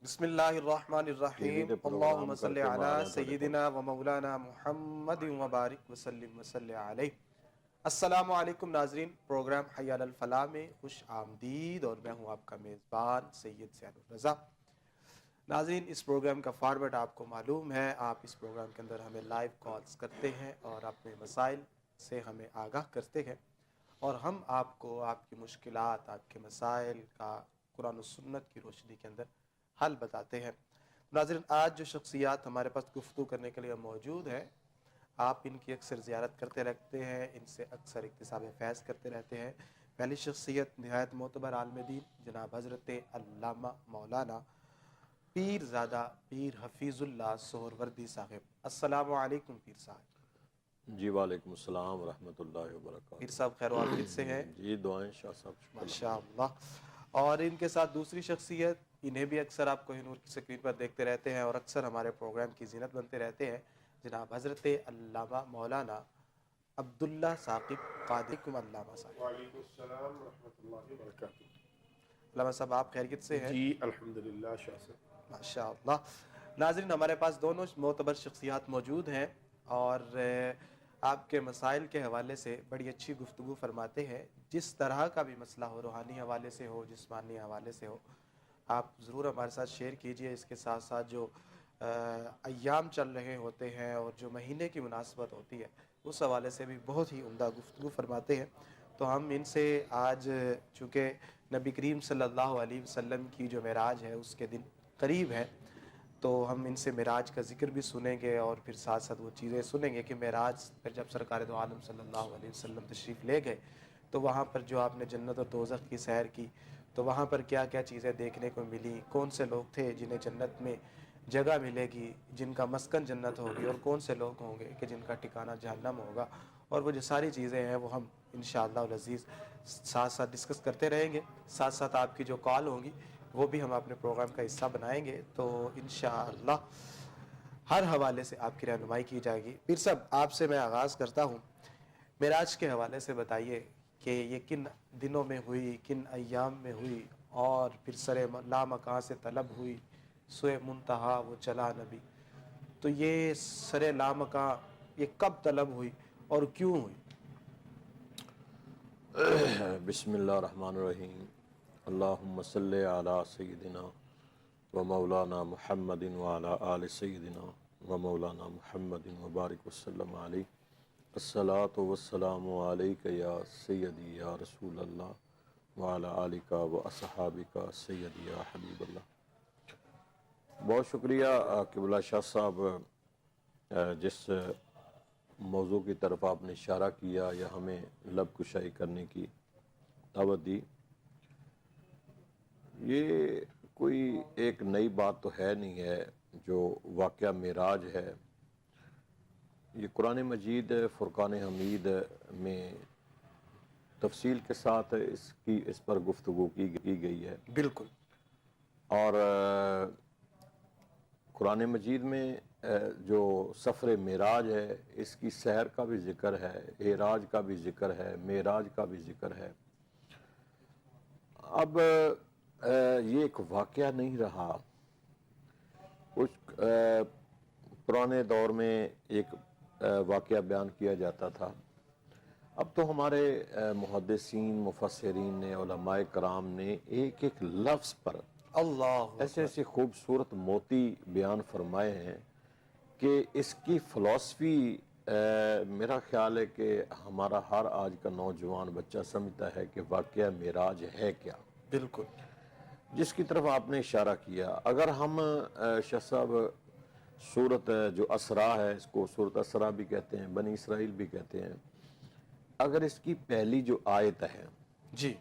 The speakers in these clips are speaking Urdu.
بسم اللہ الرحمن الرحیم اللہم صلی علی سیدنا و مولانا محمد و بارک وسلم وصلی علیہ۔ السلام علیکم ناظرین، پروگرام حی علی الفلاح میں خوش آمدید، اور میں ہوں آپ کا میزبان سید سیاد الرضا۔ ناظرین، اس پروگرام کا فارمیٹ آپ کو معلوم ہے، آپ اس پروگرام کے اندر ہمیں لائیو کالز کرتے ہیں اور اپنے مسائل سے ہمیں آگاہ کرتے ہیں، اور ہم آپ کو آپ کی مشکلات، آپ کے مسائل کا قرآن و سنت کی روشنی کے اندر حل بتاتے ہیں۔ ناظرین، آج جو شخصیات ہمارے پاس گفتگو کرنے کے لیے موجود ہیں، آپ ان کی اکثر زیارت کرتے رہتے ہیں، ان سے اکثر اکتساب فیض کرتے رہتے ہیں۔ پہلی شخصیت نہایت معتبر عالم دین جناب حضرت علامہ مولانا پیر زادہ پیر حفیظ اللہ سہروردی صاحب۔ السلام علیکم پیر صاحب۔ جی وعلیکم السلام ورحمۃ اللہ وبرکاتہ۔ پیر صاحب خیر و عافیت سے ہیں؟ جی دعائیں شاہ صاحب، شکر ماشاء الحمدللہ۔ اللہ۔ اور ان کے ساتھ دوسری شخصیت، انہیں بھی اکثر آپ کوہ نور کی سکرین پر دیکھتے رہتے ہیں اور اکثر ہمارے پروگرام کی زینت بنتے رہتے ہیں، جناب حضرت علامہ مولانا عبداللہ ثاقب قادری علامہ صاحب۔ وعلیکم السلام ورحمۃ اللہ وبرکاتہ۔ علامہ صاحب، آپ خیریت سے ہیں؟ جی الحمدللہ شاہ صاحب۔ ماشاء اللہ۔ ناظرین، ہمارے پاس دونوں معتبر شخصیات موجود ہیں اور آپ کے مسائل کے حوالے سے بڑی اچھی گفتگو فرماتے ہیں۔ جس طرح کا بھی مسئلہ ہو، روحانی حوالے سے ہو، جسمانی حوالے سے ہو، آپ ضرور ہمارے ساتھ شیئر کیجئے۔ اس کے ساتھ ساتھ جو ایام چل رہے ہوتے ہیں اور جو مہینے کی مناسبت ہوتی ہے، اس حوالے سے بھی بہت ہی عمدہ گفتگو فرماتے ہیں۔ تو ہم ان سے آج، چونکہ نبی کریم صلی اللہ علیہ وسلم کی جو معراج ہے اس کے دن قریب ہے، تو ہم ان سے معراج کا ذکر بھی سنیں گے اور پھر ساتھ ساتھ وہ چیزیں سنیں گے کہ معراج پر جب سرکار دو عالم صلی اللہ علیہ وسلم تشریف لے گئے تو وہاں پر جو آپ نے جنت اور دوزخ کی سیر کی، تو وہاں پر کیا کیا چیزیں دیکھنے کو ملی، کون سے لوگ تھے جنہیں جنت میں جگہ ملے گی، جن کا مسکن جنت ہوگی، اور کون سے لوگ ہوں گے کہ جن کا ٹھکانہ جہنم ہوگا، اور وہ جو ساری چیزیں ہیں وہ ہم انشاءاللہ العزیز ساتھ ساتھ ڈسکس کرتے رہیں گے۔ ساتھ ساتھ آپ کی جو کال ہوں گی وہ بھی ہم اپنے پروگرام کا حصہ بنائیں گے، تو انشاءاللہ ہر حوالے سے آپ کی رہنمائی کی جائے گی۔ پیر صاحب، آپ سے میں آغاز کرتا ہوں، معراج کے حوالے سے بتائیے کہ یہ کن دنوں میں ہوئی، کن ایام میں ہوئی، اور پھر سر لامکاں سے طلب ہوئی، سوئے منتہا وہ چلا نبی، تو یہ سر لامکاں یہ کب طلب ہوئی اور کیوں ہوئی؟ بسم اللہ الرحمن الرحیم۔ اللہم صلی علی سیدنا و مولانا محمد وعلی آل سیدنا و مولانا محمد وبارک وسلم علیہ۔ الصلاۃ والسلام علیک یا سیدی یا رسول اللہ وعلی آلک و اصحابک سیدی یا حبیب اللہ۔ بہت شکریہ قبلہ شاہ صاحب، جس موضوع کی طرف آپ نے اشارہ کیا یا ہمیں لب کشائی کرنے کی دعوت دی۔ یہ کوئی ایک نئی بات تو ہے نہیں ہے جو واقعہ معراج ہے، یہ قرآن مجید فرقان حمید میں تفصیل کے ساتھ اس پر گفتگو کی گئی ہے، بالکل۔ اور قرآن مجید میں جو سفر معراج ہے اس کی سیر کا بھی ذکر ہے، اعراج کا بھی ذکر ہے، معراج کا بھی ذکر ہے۔ اب یہ ایک واقعہ نہیں رہا، کچھ پرانے دور میں ایک واقعہ بیان کیا جاتا تھا، اب تو ہمارے محدثین مفسرین نے، علماء کرام نے ایک ایک لفظ پر اللہ ایسے ایسے خوبصورت موتی بیان فرمائے ہیں کہ اس کی فلسفی میرا خیال ہے کہ ہمارا ہر آج کا نوجوان بچہ سمجھتا ہے کہ واقعہ معراج ہے کیا، بالکل، جس کی طرف آپ نے اشارہ کیا۔ اگر ہم شاہ صاحب سورت جو اسرا ہے، اس کو سورت اسرا بھی کہتے ہیں، بنی اسرائیل بھی کہتے ہیں، اگر اس کی پہلی جو آیت ہے جی،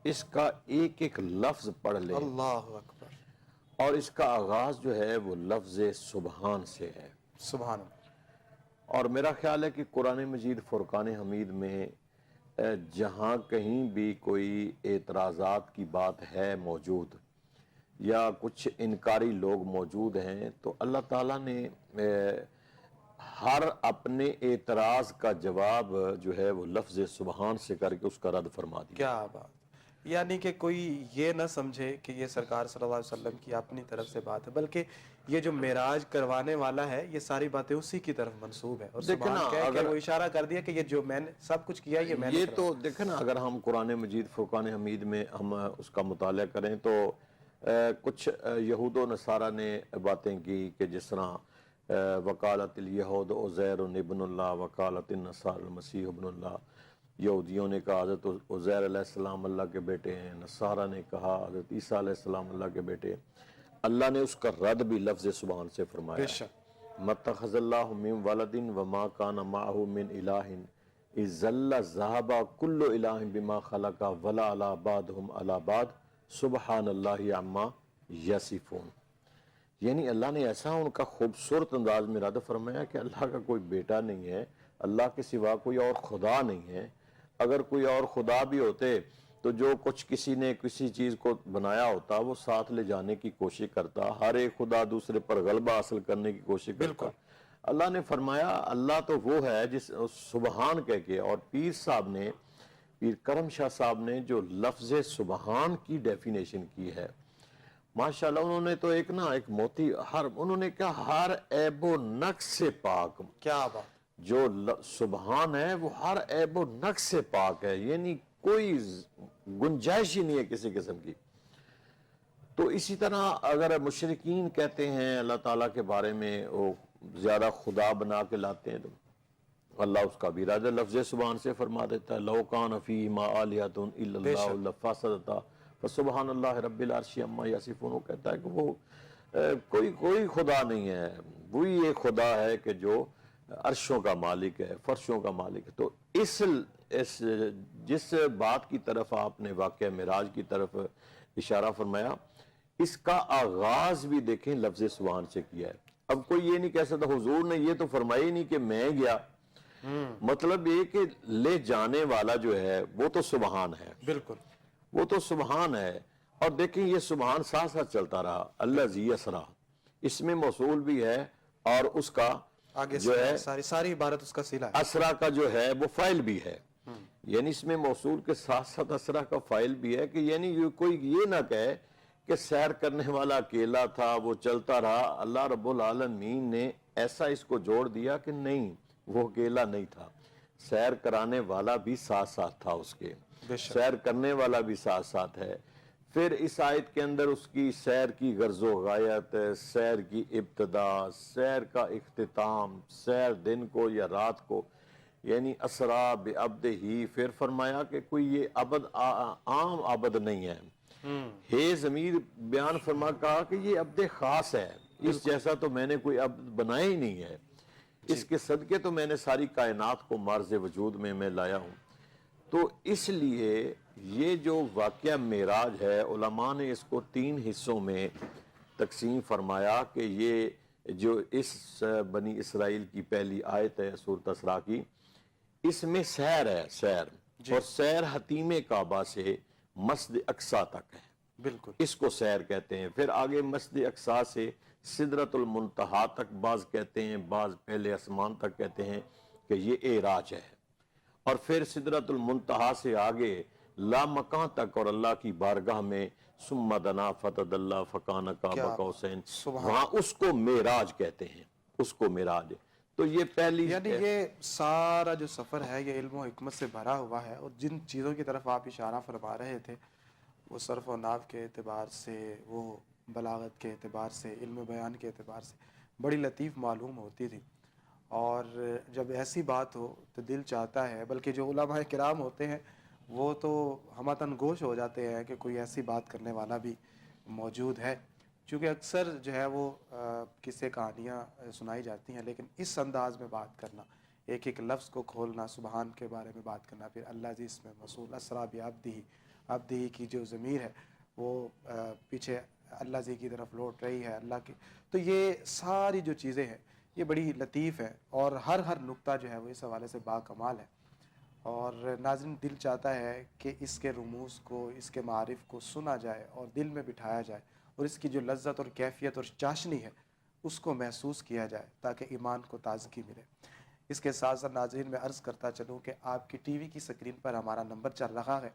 اس کا ایک ایک لفظ پڑھ لیں، اللہ اکبر، اور اس کا آغاز جو ہے وہ لفظ سبحان سے ہے، سبحان اللہ، اور میرا خیال ہے کہ قرآن مجید فرقان حمید میں جہاں کہیں بھی کوئی اعتراضات کی بات ہے موجود یا کچھ انکاری لوگ موجود ہیں، تو اللہ تعالیٰ نے ہر اپنے اعتراض کا جواب جو ہے وہ لفظ سبحان سے کر کے اس کا رد فرما دیا۔ کیا بات! یعنی کہ کوئی یہ نہ سمجھے کہ یہ سرکار صلی اللہ علیہ وسلم کی اپنی طرف سے بات ہے، بلکہ یہ جو معراج کروانے والا ہے یہ ساری باتیں اسی کی طرف منسوب ہے، اور دیکھیں سبحان نا، کہہ کے اگر وہ اشارہ کر دیا کہ یہ جو میں نے سب کچھ کیا یہ میں نے یہ کروایا۔ تو دیکھیں نا، اگر ہم قرآن مجید فرقان حمید میں ہم اس کا مطالعہ کریں تو کچھ یہود و نصارہ نے باتیں کی کہ جس طرح وکالت الیہود عزیر ابن اللہ، وکالت النصارى المسیح ابن اللہ، یہودیوں نے کہا حضرت عزیر علیہ السلام اللہ کے بیٹے ہیں، نصارہ نے کہا حضرت عیسیٰ علیہ السلام اللہ کے بیٹے ہیں۔ اللہ نے اس کا رد بھی لفظ سبحان سے فرمایا بے ہے، شک مَتَّخَذَ اللَّهُ مِن وَلَدٍ وَمَا كَانَ مَعَهُ مِنْ إِلَٰهٍ إِذْ ظَلَّ ذَهَبَ كُلُّ إِلَٰهٍ بِمَا خَلَقَ وَلَا عَلَىٰ بَعْضِهِمْ عَلَىٰ بَعْضٍ سُبْحَانَ اللَّهِ عَمَّا يَصِفُونَ۔ یعنی اللہ نے ایسا ان کا خوبصورت انداز میں ارادہ فرمایا کہ اللہ کا کوئی بیٹا نہیں ہے، اللہ کے سوا کوئی اور خدا نہیں ہے۔ اگر کوئی اور خدا بھی ہوتے تو جو کچھ کسی نے کسی چیز کو بنایا ہوتا وہ ساتھ لے جانے کی کوشش کرتا، ہر ایک خدا دوسرے پر غلبہ حاصل کرنے کی کوشش کرتا۔ بالکل۔ اللہ نے فرمایا اللہ تو وہ ہے جس سبحان کہہ کے، اور پیر صاحب نے، پیر کرم شاہ صاحب نے جو لفظ سبحان کی ڈیفینیشن کی ہے، ماشاءاللہ انہوں نے تو ایک موتی انہوں نے کہا ہر عیب و نقص سے پاک۔ کیا بات! جو سبحان ہے وہ ہر عیب و نقص سے پاک ہے، یعنی کوئی گنجائش ہی نہیں ہے کسی قسم کی۔ تو اسی طرح اگر مشرکین کہتے ہیں اللہ تعالیٰ کے بارے میں وہ زیادہ خدا بنا کے لاتے ہیں، تو اللہ اس کا بھی ارادہ لفظ سبحان سے فرما دیتا ہے، لو کان فیہما آلہۃ الا اللہ لفسدتا فسبحان اللہ رب العرش عما یصفون۔ وہ کہتا ہے کہ وہ کوئی خدا نہیں ہے، وہی ایک خدا ہے کہ جو عرشوں کا مالک ہے، فرشوں کا مالک ہے۔ تو اس جس بات کی طرف آپ نے واقعہ معراج کی طرف اشارہ فرمایا، اس کا آغاز بھی دیکھیں لفظ سبحان سے کیا ہے۔ اب کوئی یہ نہیں کہہ سکتا حضور نے یہ تو فرمایا ہی نہیں کہ میں گیا، مطلب یہ کہ لے جانے والا جو ہے وہ تو سبحان ہے، بالکل وہ تو سبحان ہے۔ اور دیکھیں یہ سبحان ساتھ ساتھ چلتا رہا، الذی اسریٰ، اس میں موصول بھی ہے اور اس کا آگے جو ہے ساری عبارت اس کا صلہ ہے۔ اسرا کا جو ہے وہ فائل بھی ہے، یعنی اس میں موصول کے ساتھ ساتھ اسرا کا فائل بھی ہے، کہ یعنی کوئی یہ نہ کہے کہ سیر کرنے والا اکیلا تھا وہ چلتا رہا، اللہ رب العالمین نے ایسا اس کو جوڑ دیا کہ نہیں، وہ اکیلا نہیں تھا، سیر کرانے والا بھی ساتھ ساتھ تھا، اس کے بے شک۔ سیر کرنے والا بھی ساتھ ساتھ ہے۔ پھر اس آیت کے اندر اس کی سیر کی غرض و غایت، سیر کی ابتدا، سیر کا اختتام، سیر دن کو یا رات کو، یعنی اسرا بعبدہ۔ پھر فرمایا کہ کوئی یہ عبد عام عبد نہیں ہے، ہے ضمیر بیان فرما کہا کہ یہ عبد خاص ہے، اس جیسا تو میں نے کوئی عبد بنایا ہی نہیں ہے، اس کے صدقے تو میں نے ساری کائنات کو معرض وجود میں لایا ہوں۔ تو اس لیے یہ جو واقعہ معراج ہے، علماء نے اس کو 3 حصوں میں تقسیم فرمایا کہ یہ جو اس بنی اسرائیل کی پہلی آیت ہے سورۃ اسراء کی، اس میں سیر ہے، سیر، اور سیر حتیم کعبہ سے مسجد اقصیٰ تک ہے، بالکل اس کو سیر کہتے ہیں۔ پھر آگے مسجد اقصیٰ سے سدرۃ المنتہا تک بعض کہتے ہیں، بعض پہلے آسمان تک کہتے ہیں کہ یہ اعراج ہے، اور پھر سدرۃ المنتہا سے آگے لامکان تک اور اللہ کی بارگاہ میں ثم دنا فتدلی فکان قاب قوسین، وہاں اس کو معراج کہتے ہیں، اس کو معراج۔ تو یہ پہلی یعنی یہ سارا جو سفر ہے یہ علم و حکمت سے بھرا ہوا ہے، اور جن چیزوں کی طرف آپ اشارہ فرما رہے تھے وہ صرف و نحو کے اعتبار سے، وہ بلاغت کے اعتبار سے، علم بیان کے اعتبار سے بڑی لطیف معلوم ہوتی تھی، اور جب ایسی بات ہو تو دل چاہتا ہے، بلکہ جو علماء کرام ہوتے ہیں وہ تو ہمتاً گوش ہو جاتے ہیں کہ کوئی ایسی بات کرنے والا بھی موجود ہے، چونکہ اکثر جو ہے وہ قصے کہانیاں سنائی جاتی ہیں، لیکن اس انداز میں بات کرنا، ایک ایک لفظ کو کھولنا، سبحان کے بارے میں بات کرنا، پھر اللہ جی اس میں موصول اسرا بعبدہ، عبدہ کی جو ضمیر ہے وہ پیچھے اللہ جی کی طرف لوٹ رہی ہے، اللہ کی، تو یہ ساری جو چیزیں ہیں یہ بڑی لطیف ہے، اور ہر نقطہ جو ہے وہ اس حوالے سے باکمال ہے، اور ناظرین دل چاہتا ہے کہ اس کے رموز کو، اس کے معارف کو سنا جائے اور دل میں بٹھایا جائے، اور اس کی جو لذت اور کیفیت اور چاشنی ہے اس کو محسوس کیا جائے تاکہ ایمان کو تازگی ملے۔ اس کے ساتھ ساتھ ناظرین میں عرض کرتا چلوں کہ آپ کی ٹی وی کی سکرین پر ہمارا نمبر چل رہا ہے،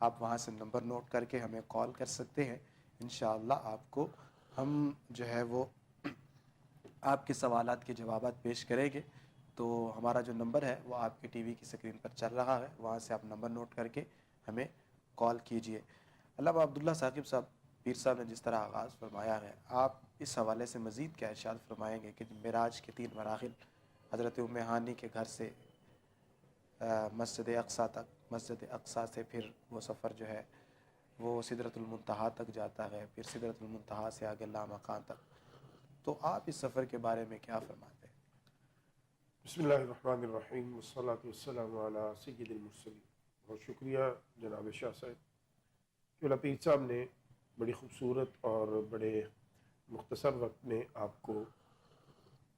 آپ وہاں سے نمبر نوٹ کر کے ہمیں کال کر سکتے ہیں. انشاءاللہ آپ کو ہم جو ہے وہ آپ کے سوالات کے جوابات پیش کریں گے. تو ہمارا جو نمبر ہے وہ آپ کی ٹی وی کی سکرین پر چل رہا ہے, وہاں سے آپ نمبر نوٹ کر کے ہمیں کال کیجئے. علامہ عبداللہ ثاقب صاحب, پیر صاحب نے جس طرح آغاز فرمایا ہے, آپ اس حوالے سے مزید کیا ارشاد فرمائیں گے کہ معراج کے 3 مراحل, حضرت ام ہانی کے گھر سے مسجد اقصیٰ تک, مسجد اقصیٰ سے پھر وہ سفر جو ہے وہ سدرۃ المنتہا تک جاتا ہے, پھر سدرۃ المنتہا سے آگے لامکان تک, تو آپ اس سفر کے بارے میں کیا فرماتے ہیں؟ بسم اللہ الرحمن الرحیم والصلاة والسلام علی سید المرسلین. بہت شکریہ جناب شاہ صاحب کہ پیر صاحب نے بڑی خوبصورت اور بڑے مختصر وقت میں آپ کو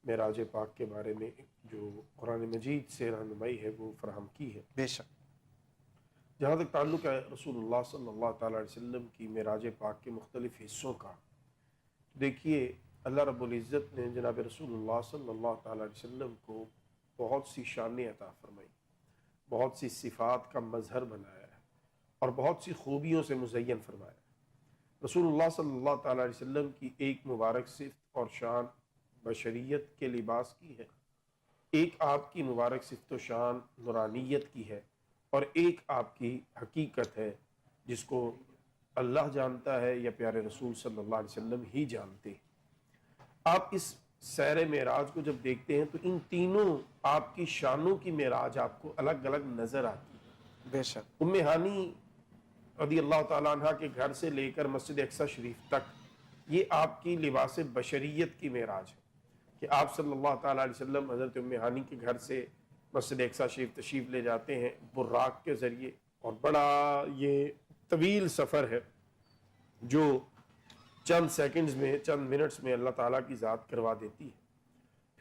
معراج پاک کے بارے میں جو قرآن مجید سے رہنمائی ہے وہ فراہم کی ہے. بے شک. جہاں تک تعلق ہے رسول اللہ صلی اللہ تعالیٰ علیہ وسلم کی معراج پاک کے مختلف حصوں کا, دیکھیے اللہ رب العزت نے جناب رسول اللہ صلی اللہ تعالیٰ علیہ وسلم کو بہت سی شانیں عطا فرمائی, بہت سی صفات کا مظہر بنایا ہے اور بہت سی خوبیوں سے مزین فرمایا ہے. رسول اللہ صلی اللہ تعالیٰ علیہ وسلم کی ایک مبارک صفت اور شان بشریت کے لباس کی ہے, ایک آپ کی مبارک صفت و شان نورانیت کی ہے, اور ایک آپ کی حقیقت ہے جس کو اللہ جانتا ہے یا پیارے رسول صلی اللہ علیہ وسلم ہی جانتے ہیں. آپ اس سیر معراج کو جب دیکھتے ہیں تو ان تینوں آپ کی شانوں کی معراج آپ کو الگ الگ نظر آتی ہے. بے شک. ام ہانی رضی اللہ تعالیٰ عنہ کے گھر سے لے کر مسجد اقصیٰ شریف تک یہ آپ کی لباس بشریت کی معراج ہے کہ آپ صلی اللہ تعالیٰ علیہ وسلم حضرت ام ہانی کے گھر سے مسجد اقصیٰ شریف تشریف لے جاتے ہیں براق کے ذریعے, اور بڑا یہ طویل سفر ہے جو چند سیکنڈز میں, چند منٹس میں اللہ تعالیٰ کی ذات کروا دیتی ہے.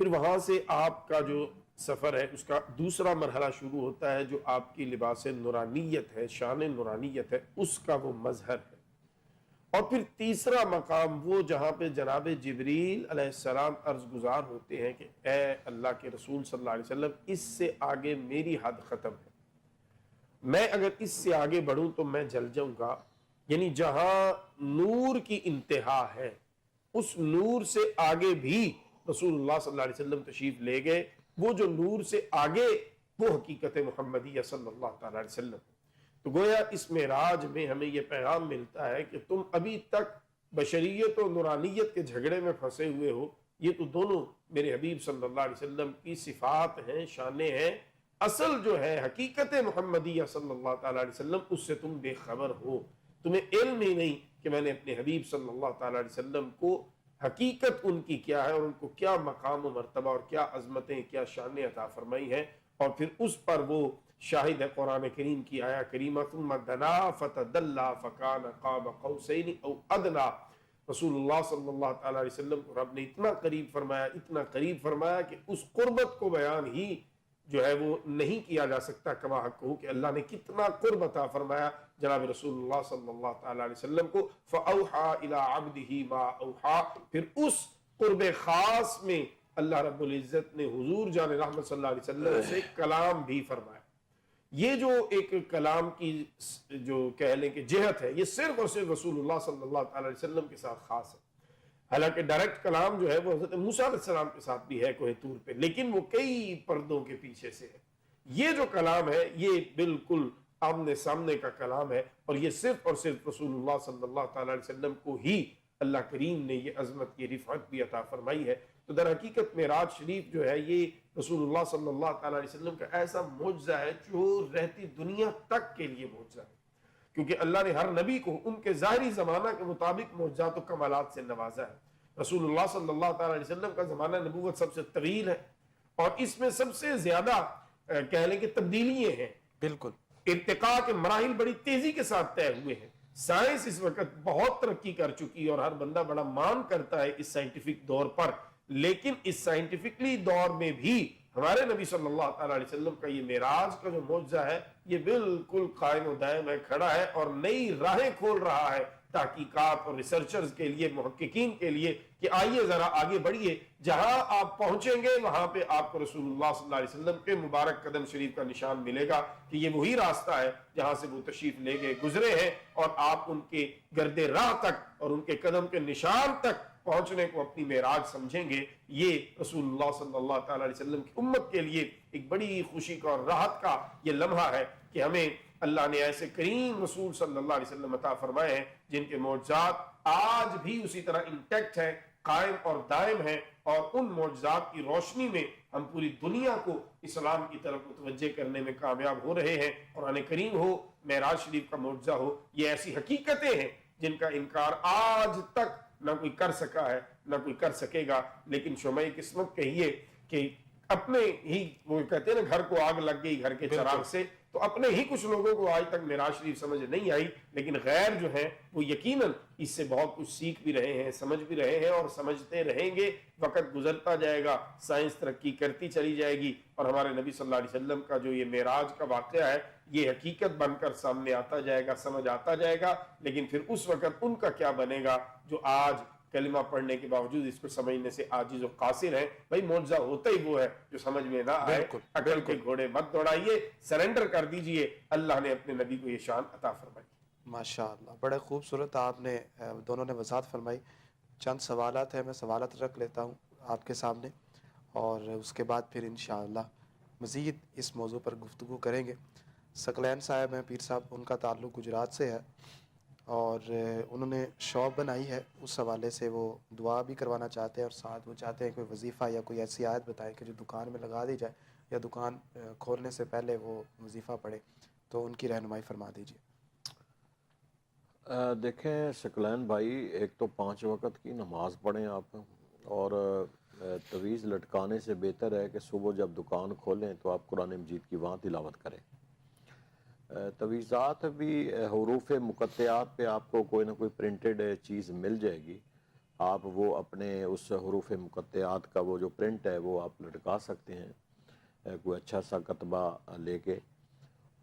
پھر وہاں سے آپ کا جو سفر ہے اس کا دوسرا مرحلہ شروع ہوتا ہے جو آپ کی لباس نورانیت ہے, شان نورانیت ہے, اس کا وہ مظہر ہے. اور پھر تیسرا مقام وہ جہاں پہ جناب جبریل علیہ السلام عرض گزار ہوتے ہیں کہ اے اللہ کے رسول صلی اللہ علیہ وسلم, اس سے آگے میری حد ختم ہے, میں اگر اس سے آگے بڑھوں تو میں جل جاؤں گا. یعنی جہاں نور کی انتہا ہے اس نور سے آگے بھی رسول اللہ صلی اللہ علیہ وسلم تشریف لے گئے. وہ جو نور سے آگے وہ حقیقت محمدیہ صلی اللہ تعالی علیہ وسلم. تو گویا اس معراج میں ہمیں یہ پیغام ملتا ہے کہ تم ابھی تک بشریت و نورانیت کے جھگڑے میں پھنسے ہوئے ہو, یہ تو دونوں میرے حبیب صلی اللہ علیہ وسلم کی صفات ہیں, شانیں ہیں. اصل جو ہے حقیقت محمدیہ صلی اللہ تعالی علیہ وسلم اس سے تم بے خبر ہو, تمہیں علم ہی نہیں کہ میں نے اپنے حبیب صلی اللہ تعالی علیہ وسلم کو حقیقت ان کی کیا ہے اور ان کو کیا مقام و مرتبہ اور کیا عظمتیں, کیا شانیں عطا فرمائی ہیں. اور پھر اس پر وہ شاہد ہے قرآن کریم کی آیا کریمہ ثم دنا فتدلا فکان قاب قوسین او ادنا. رسول اللہ صلی اللہ تعالی علیہ وسلم کو رب نے اتنا قریب فرمایا, اتنا قریب فرمایا کہ اس قربت کو بیان ہی جو ہے وہ نہیں کیا جا سکتا کما حق ہو کہ اللہ نے کتنا قرب عطا فرمایا جناب رسول اللہ صلی اللہ تعالی علیہ وسلم کو. فاوحا الی عبدہ ما اوحا, پھر اس قرب خاص میں اللہ رب العزت نے حضور جان رحمت صلی اللہ علیہ وسلم سے کلام بھی فرمایا. یہ جو ایک کلام کی جو کہہ لیں کہ جہت ہے یہ صرف اور صرف رسول اللہ صلی اللہ تعالی علیہ وسلم کے ساتھ خاص ہے. حالانکہ ڈائریکٹ کلام جو ہے وہ حضرت موسیٰ علیہ السلام کے ساتھ بھی ہے کوہ طور پہ, لیکن وہ کئی پردوں کے پیچھے سے ہے. یہ جو کلام ہے یہ بالکل آمنے سامنے کا کلام ہے, اور یہ صرف اور صرف رسول اللہ صلی اللہ تعالی علیہ وسلم کو ہی اللہ کریم نے یہ عظمت, یہ رفعت بھی عطا فرمائی ہے. تو در حقیقت معراج شریف جو ہے یہ رسول اللہ صلی اللہ تعالی علیہ وسلم کا ایسا معجزہ ہے جو رہتی دنیا تک کے لیے معجزہ ہے, کیونکہ اللہ نے ہر نبی کو ان کے ظاہری زمانہ کے مطابق معجزات و کمالات سے نوازا ہے. رسول اللہ صلی اللہ تعالی علیہ وسلم کا زمانہ نبوت سب سے طویل ہے اور اس میں سب سے زیادہ کہہ لیں کہ تبدیلیاں ہیں. بالکل. ارتقاء کے مراحل بڑی تیزی کے ساتھ طے ہوئے ہیں. سائنس اس وقت بہت ترقی کر چکی اور ہر بندہ بڑا مان کرتا ہے اس سائنٹیفک دور پر, لیکن اس سائنٹیفکلی دور میں بھی ہمارے نبی صلی اللہ تعالی علیہ وسلم کا یہ معراج کا جو معجزہ ہے یہ بالکل قائم و دائم ہے, کھڑا ہے اور نئی راہیں کھول رہا ہے تحقیقات اور ریسرچرز کے لیے، محققین کے لیے کہ آئیے ذرا آگے بڑھیے، جہاں آپ پہنچیں گے وہاں پہ آپ کو رسول اللہ صلی اللہ علیہ وسلم کے مبارک قدم شریف کا نشان ملے گا کہ یہ وہی راستہ ہے جہاں سے وہ تشریف لے گئے گزرے ہیں، اور آپ ان کے گرد راہ تک اور ان کے قدم کے نشان تک پہنچنے کو اپنی معراج سمجھیں گے۔ یہ رسول اللہ صلی اللہ تعالی علیہ وسلم کی امت کے لیے ایک بڑی خوشی کا اور راحت کا یہ لمحہ ہے کہ ہمیں اللہ نے ایسے کریم رسول صلی اللہ علیہ وسلم عطا فرمائے ہیں جن کے معجزات آج بھی اسی طرح انٹیکٹ ہیں، قائم اور دائم ہیں، اور ان معجزات کی روشنی میں ہم پوری دنیا کو اسلام کی طرف متوجہ کرنے میں کامیاب ہو رہے ہیں۔ قرآن کریم ہو، معراج شریف کا معجزہ ہو، یہ ایسی حقیقتیں ہیں جن کا انکار آج تک نہ کوئی کر سکا ہے نہ کوئی کر سکے گا۔ لیکن شمع قسمت کہیے کہ اپنے ہی، وہ کہتے ہیں نا گھر کو آگ لگ گئی گھر کے چراغ سے، تو اپنے ہی کچھ لوگوں کو آج تک معراج شریف سمجھ نہیں آئی، لیکن غیر جو ہیں وہ یقیناً اس سے بہت کچھ سیکھ بھی رہے ہیں، سمجھ بھی رہے ہیں اور سمجھتے رہیں گے۔ وقت گزرتا جائے گا، سائنس ترقی کرتی چلی جائے گی، اور ہمارے نبی صلی اللہ علیہ وسلم کا جو یہ معراج کا واقعہ ہے یہ حقیقت بن کر سامنے آتا جائے گا، سمجھ آتا جائے گا۔ لیکن پھر اس وقت ان کا کیا بنے گا جو آج کلمہ پڑھنے کے باوجود اس کو سمجھنے سے عاجز و قاصر ہے۔ بھائی معجزہ ہوتا ہی وہ ہے جو سمجھ میں نہ آئے۔ عقل کے گھوڑے مت دوڑائیے، سرنڈر کر دیجئے، اللہ نے اپنے نبی کو یہ شان عطا فرمائی۔ ماشاءاللہ، بڑے خوبصورت آپ نے دونوں نے وضاحت فرمائی۔ چند سوالات ہیں، میں سوالات رکھ لیتا ہوں آپ کے سامنے، اور اس کے بعد پھر انشاءاللہ مزید اس موضوع پر گفتگو کریں گے۔ ثقلین صاحب ہیں پیر صاحب، ان کا تعلق گجرات سے ہے، اور انہوں نے شاپ بنائی ہے، اس حوالے سے وہ دعا بھی کروانا چاہتے ہیں، اور ساتھ وہ چاہتے ہیں کوئی وظیفہ یا کوئی ایسی آیت بتائیں کہ جو دکان میں لگا دی جائے یا دکان کھولنے سے پہلے وہ وظیفہ پڑھے، تو ان کی رہنمائی فرما دیجیے۔ دیکھیں ثقلین بھائی، ایک تو 5 وقت کی نماز پڑھیں آپ، اور تویز لٹکانے سے بہتر ہے کہ صبح جب دکان کھولیں تو آپ قرآن مجید کی وہاں تلاوت کریں۔ تویزات بھی حروف مقطعات پہ آپ کو کوئی نہ کوئی پرنٹڈ چیز مل جائے گی، آپ وہ اپنے اس حروف مقطعات کا وہ جو پرنٹ ہے وہ آپ لٹکا سکتے ہیں کوئی اچھا سا کتبہ لے کے،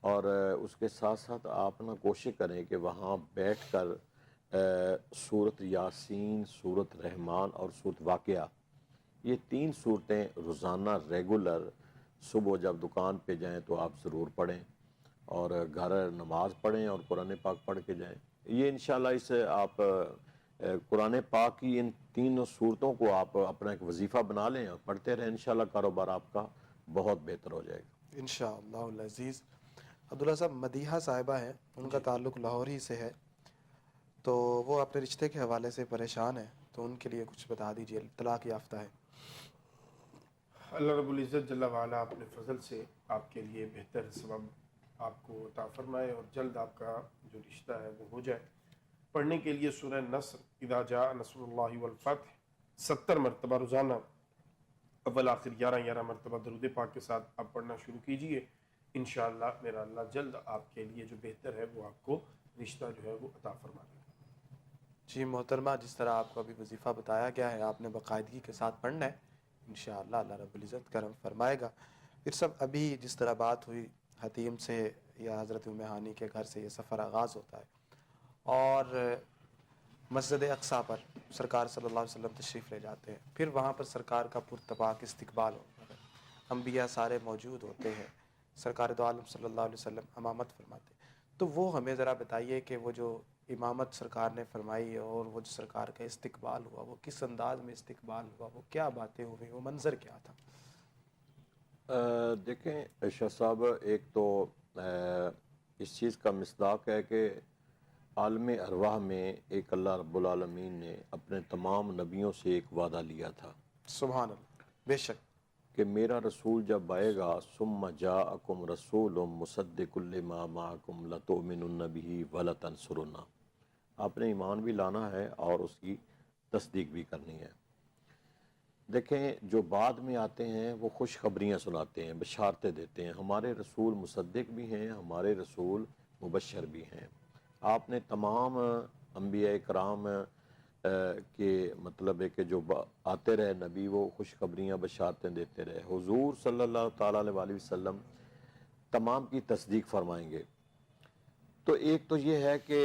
اور اس کے ساتھ ساتھ آپ نا کوشش کریں کہ وہاں بیٹھ کر سورۃ یاسین، سورۃ رحمان اور سورۃ واقعہ، یہ 3 صورتیں روزانہ ریگولر صبح جب دکان پہ جائیں تو آپ ضرور پڑھیں، اور گھر نماز پڑھیں اور قرآن پاک پڑھ کے جائیں۔ یہ انشاءاللہ اس آپ قرآن پاک کی ان 3 صورتوں کو آپ اپنا ایک وظیفہ بنا لیں اور پڑھتے رہیں، انشاءاللہ کاروبار آپ کا بہت بہتر ہو جائے گا انشاءاللہ العزیز۔ عبداللہ صاحب مدیحہ صاحبہ ہیں، ان کا تعلق لاہور ہی سے ہے، تو وہ اپنے رشتے کے حوالے سے پریشان ہیں، تو ان کے لیے کچھ بتا دیجئے، طلاق یافتہ ہے۔ اللہ رب العزت جل وعلا اپنے فضل سے آپ کے لیے بہتر سبب آپ کو عطا فرمائے، اور جلد آپ کا جو رشتہ ہے وہ ہو جائے۔ پڑھنے کے لیے سورہ نصر، اذا جاء نصر اللہ والفتح 70 مرتبہ روزانہ، اول آخر 11 مرتبہ درود پاک کے ساتھ آپ پڑھنا شروع کیجئے۔ انشاءاللہ میرا اللہ جلد آپ کے لیے جو بہتر ہے وہ آپ کو رشتہ جو ہے وہ عطا فرما دے گا۔ جی محترمہ، جس طرح آپ کو ابھی وظیفہ بتایا گیا ہے آپ نے باقاعدگی کے ساتھ پڑھنا ہے، انشاءاللہ اللہ رب العزت کرم فرمائے گا۔ پھر سب ابھی جس طرح بات ہوئی حتیم سے یا حضرت ام ہانی کے گھر سے یہ سفر آغاز ہوتا ہے، اور مسجد اقصیٰ پر سرکار صلی اللہ علیہ وسلم تشریف لے جاتے ہیں، پھر وہاں پر سرکار کا پرتپاک استقبال ہوتا ہے، انبیاء سارے موجود ہوتے ہیں، سرکار دو عالم صلی اللہ علیہ وسلم امامت فرماتے ہیں، تو وہ ہمیں ذرا بتائیے کہ وہ جو امامت سرکار نے فرمائی اور وہ جو سرکار کا استقبال ہوا، وہ کس انداز میں استقبال ہوا، وہ کیا باتیں ہوئی، وہ منظر کیا تھا؟ دیکھیں شاہ صاحب، ایک تو اس چیز کا مصداق ہے کہ عالم ارواح میں ایک اللہ رب العالمین نے اپنے تمام نبیوں سے ایک وعدہ لیا تھا، سبحان اللہ، بے شک، کہ میرا رسول جب آئے گا، ثم جاءکم رسول مصدق لما معکم لتؤمنن بہ ولتنصرنہ، آپ نے ایمان بھی لانا ہے اور اس کی تصدیق بھی کرنی ہے۔ دیکھیں جو بعد میں آتے ہیں وہ خوشخبریاں سناتے ہیں، بشارتیں دیتے ہیں، ہمارے رسول مصدق بھی ہیں، ہمارے رسول مبشر بھی ہیں۔ آپ نے تمام انبیاء کرام کہ مطلب ہے کہ جو آتے رہے نبی وہ خوشخبریاں بشارتیں دیتے رہے، حضور صلی اللہ تعالیٰ علیہ وسلم تمام کی تصدیق فرمائیں گے۔ تو ایک تو یہ ہے کہ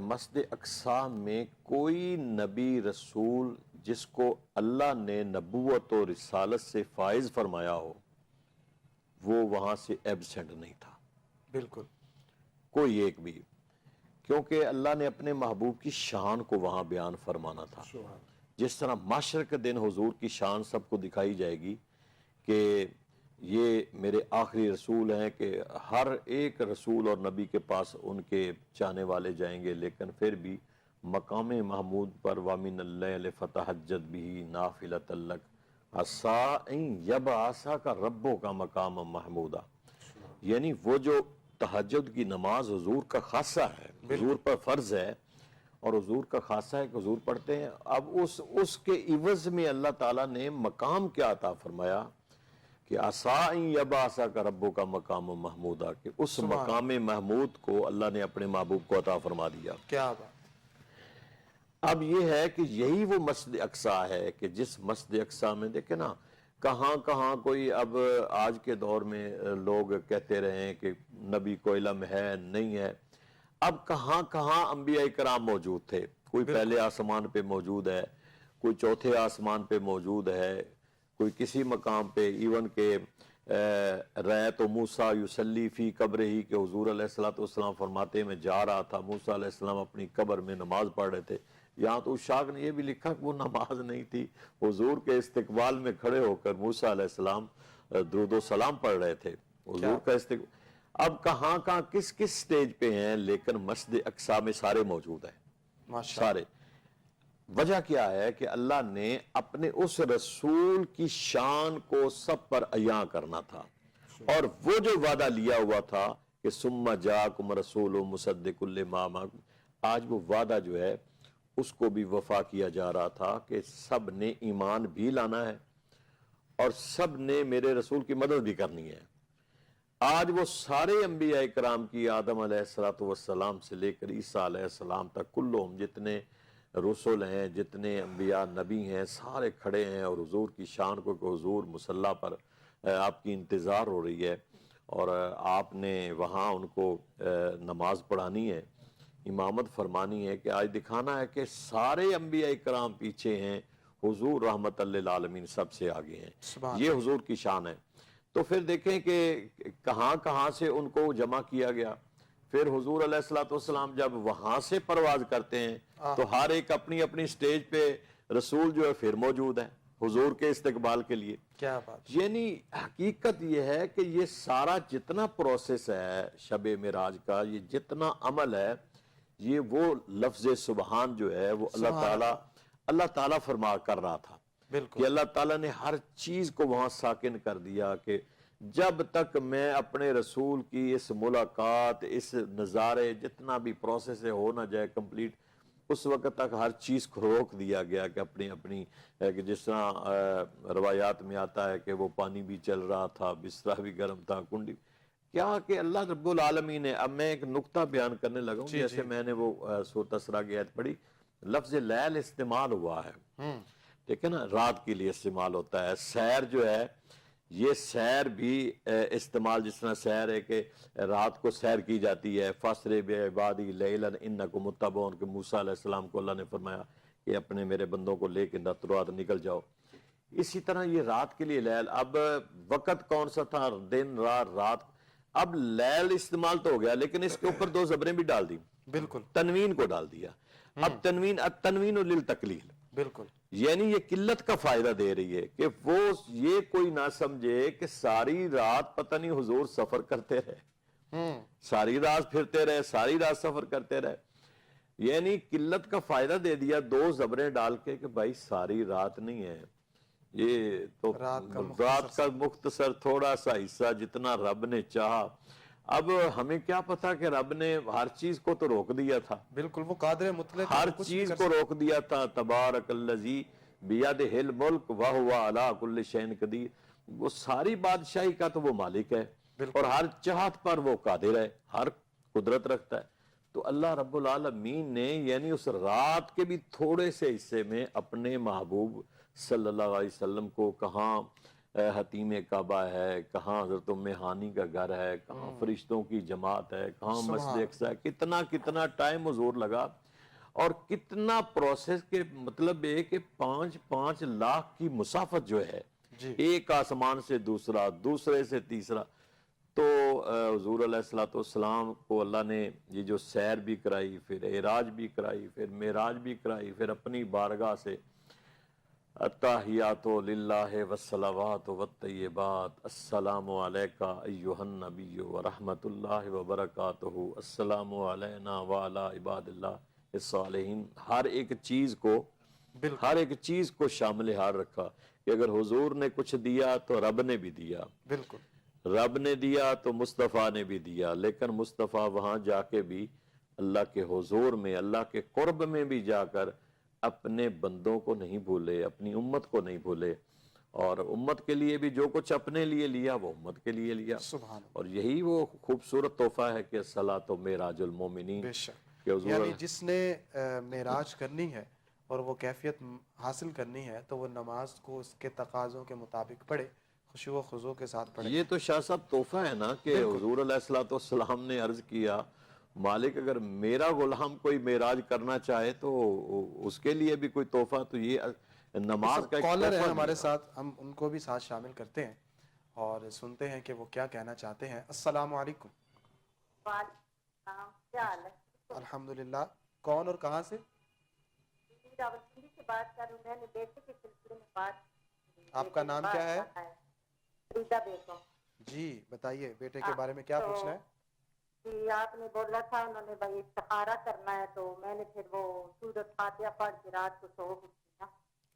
مسجد اقصی میں کوئی نبی رسول جس کو اللہ نے نبوت و رسالت سے فائز فرمایا ہو وہ وہاں سے ایبسنٹ نہیں تھا، بالکل کوئی ایک بھی، کیونکہ اللہ نے اپنے محبوب کی شان کو وہاں بیان فرمانا تھا۔ جس طرح معاشر کے دن حضور کی شان سب کو دکھائی جائے گی کہ یہ میرے آخری رسول ہیں، کہ ہر ایک رسول اور نبی کے پاس ان کے چاہنے والے جائیں گے، لیکن پھر بھی مقام محمود پر وَمِنَ اللَّيْلِ فَتَہَجَّدْ بِهِ نَافِلَةً لَكَ عَسَىٰ أَن يَبْعَثَكَ رَبُّكَ مَقَامًا مَحْمُودًا، یعنی وہ جو تہجد کی نماز حضور کا خاصہ ہے، حضور پر فرض ہے اور حضور کا خاصہ ہے کہ حضور پڑھتے ہیں، اب اس کے عوض میں اللہ تعالیٰ نے مقام کیا عطا فرمایا کہ عَسَىٰ أَن يَبْعَثَكَ رَبُّكَ مَقَامًا مَحْمُودًا، کہ اس مقام محمود کو اللہ نے اپنے محبوب کو عطا فرما دیا۔ کیا بات۔ اب یہ ہے کہ یہی وہ مسجد اقصی ہے کہ جس مسجد اقصی میں دیکھیں نا کہاں کہاں کوئی، اب آج کے دور میں لوگ کہتے رہے کہ نبی کو علم ہے نہیں ہے، اب کہاں کہاں انبیاء کرام موجود تھے، کوئی پہلے آسمان پہ موجود ہے، کوئی چوتھے آسمان پہ موجود ہے، کوئی کسی مقام پہ، ایون کہ رأیت موسیٰ یصلی فی قبرہ، کہ حضور علیہ السلام فرماتے میں جا رہا تھا، موسیٰ علیہ السلام اپنی قبر میں نماز پڑھ رہے تھے، یہاں تو اشاق نے یہ بھی لکھا کہ وہ نماز نہیں تھی، حضور کے استقبال میں کھڑے ہو کر موسیٰ علیہ السلام درود و سلام پڑھ رہے تھے، حضور کا استقبال۔ اب کہاں کہاں کس کس سٹیج پہ ہیں، لیکن مسجد اقصی میں سارے موجود ہیں، سارے۔ وجہ کیا ہے کہ اللہ نے اپنے اس رسول کی شان کو سب پر عیاں کرنا تھا، اور وہ جو وعدہ لیا ہوا تھا کہ ثم جاءکم رسول مصدق لما معکم، آج وہ وعدہ جو ہے اس کو بھی وفا کیا جا رہا تھا کہ سب نے ایمان بھی لانا ہے اور سب نے میرے رسول کی مدد بھی کرنی ہے۔ آج وہ سارے انبیاء کرام کی، آدم علیہ السلام سے لے کر عیسیٰ علیہ السلام تک، کلہم، جتنے رسول ہیں، جتنے انبیاء نبی ہیں، سارے کھڑے ہیں اور حضور کی شان کو، کہ حضور مصلی پر آپ کی انتظار ہو رہی ہے اور آپ نے وہاں ان کو نماز پڑھانی ہے، امامت فرمانی ہے، کہ آج دکھانا ہے کہ سارے انبیاء کرام پیچھے ہیں، حضور رحمت للعالمین سب سے آگے ہیں، یہ حضور کی شان ہے۔ تو پھر دیکھیں کہ کہاں کہاں سے ان کو جمع کیا گیا، پھر حضور علیہ السلام جب وہاں سے پرواز کرتے ہیں تو ہر ایک اپنی اپنی سٹیج پہ رسول جو ہے پھر موجود ہے حضور کے استقبال کے لیے۔ کیا بات۔ یعنی حقیقت یہ ہے کہ یہ سارا جتنا پروسیس ہے شب معراج کا، یہ جتنا عمل ہے، یہ وہ لفظ سبحان جو ہے وہ اللہ تعالیٰ فرما کر رہا تھا، کہ اللہ تعالیٰ نے ہر چیز کو وہاں ساکن کر دیا، کہ جب تک میں اپنے رسول کی اس ملاقات، اس نظارے، جتنا بھی پروسیس ہے ہو نہ جائے کمپلیٹ، اس وقت تک ہر چیز کو روک دیا گیا، کہ اپنی کہ جس طرح روایات میں آتا ہے کہ وہ پانی بھی چل رہا تھا، بستر بھی گرم تھا، کنڈی، کیا کہ اللہ رب العالمین نے، اب میں ایک نقطہ بیان کرنے لگا ہوں، جیسے میں نے وہ سورۃ اسراء کی آیت پڑھی، لفظ لیل استعمال ہوا ہے، ٹھیک ہے نا، رات کے لیے استعمال ہوتا ہے، سیر جو ہے یہ سیر بھی استعمال، جس طرح سیر ہے کہ رات کو سیر کی جاتی ہے، فَاسْرِ بِعِبَادِي لَيْلًا إِنَّكُمْ مُتَّبَعُونَ، کہ موسیٰ علیہ السلام کو اللہ نے فرمایا کہ اپنے میرے بندوں کو لے کے رات نکل جاؤ، اسی طرح یہ رات کے لیے لیل۔ اب وقت کون سا تھا، دن رات، اب لیل استعمال تو ہو گیا، لیکن اس کے اوپر دو زبریں بھی ڈال دی، بالکل، تنوین کو ڈال دیا، اب تنوین للتقلیل، بالکل، یعنی یہ قلت کا فائدہ دے رہی ہے، کہ وہ یہ کوئی نہ سمجھے کہ ساری رات پتہ نہیں حضور سفر کرتے رہے، ساری رات پھرتے رہے، ساری رات سفر کرتے رہے، یعنی قلت کا فائدہ دے دیا دو زبریں ڈال کے، کہ بھائی ساری رات نہیں ہے، یہ تو رات کا مختصر تھوڑا سا حصہ جتنا رب نے چاہا۔ اب ہمیں کیا پتا کہ رب نے ہر چیز کو تو روک دیا تھا، بالکل، وہ قادر مطلق، ہر چیز کو روک دیا تھا، تبارک الذی بیدہ الملک وہو علی کل شیء قدیر، وہ ساری بادشاہی کا تو وہ مالک ہے، اور ہر چاہت پر وہ قادر ہے، ہر قدرت رکھتا ہے۔ تو اللہ رب العالمین نے یعنی اس رات کے بھی تھوڑے سے حصے میں اپنے محبوب صلی اللہ علیہ وسلم کو کہاں حتیم کعبہ ہے، کہاں حضرت ام ہانی کا گھر ہے، کہاں فرشتوں کی جماعت ہے، کہاں مسجد اقصی ہے، کتنا ٹائم حضور لگا، اور کتنا پروسیس کے مطلب یہ کہ 5 لاکھ کی مسافت جو ہے ایک آسمان سے دوسرا، دوسرے سے تیسرا. تو حضور علیہ الصلوۃ والسلام کو اللہ نے یہ جو سیر بھی کرائی، پھر اعراج بھی کرائی، پھر معراج بھی کرائی، پھر اپنی بارگاہ سے التحیات للہ والصلوات والطیبات السلام علیکہ ایہا النبی ورحمۃ اللہ وبرکاتہ السلام علینا وعلی عباد اللہ الصالحین، ہر ایک چیز کو شامل حال رکھا کہ اگر حضور نے کچھ دیا تو رب نے بھی دیا، بالکل رب نے دیا تو مصطفیٰ نے بھی دیا، لیکن مصطفیٰ وہاں جا کے بھی اللہ کے حضور میں، اللہ کے قرب میں بھی جا کر اپنے بندوں کو نہیں بھولے، اپنی امت کو نہیں بھولے، اور امت کے لیے بھی جو کچھ اپنے لیے لیا وہ امت کے لیے لیا. سبحان اللہ. اور یہی وہ خوبصورت تحفہ ہے کہ الصلاۃ معراج المومنین، بے شک، کہ حضور یعنی جس نے معراج کرنی ہے اور وہ کیفیت حاصل کرنی ہے تو وہ نماز کو اس کے تقاضوں کے مطابق پڑھے، خشوع و خضوع کے ساتھ پڑھے. یہ تو شاہ صاحب تحفہ ہے نا کہ حضور علیہ الصلوۃ والسلام نے عرض کیا مالک اگر میرا غلام کوئی معراج کرنا چاہے تو اس کے لیے بھی کوئی تحفہ، تو یہ نماز کا ایک کالر ہے تحفہ ہمارے ساتھ، ہم ان کو بھی ساتھ شامل کرتے ہیں اور سنتے ہیں کہ وہ کیا کہنا چاہتے ہیں. السلام علیکم. کیا حال ہے؟ الحمدللہ. کون اور کہاں سے؟ راولپنڈی سے بات کر رہی ہوں. میں نے بیٹے کے سلسلے میں بات. آپ کا نام کیا ہے؟ فریدہ بیگم. جی بتائیے بیٹے کے بارے میں کیا پوچھنا ہے؟ جی آپ نے بولا تھا انہوں نے بھائی استخارہ کرنا ہے، تو میں نے پھر وہ سورۃ فاتحہ پڑھ کے رات کو سو گئی نا.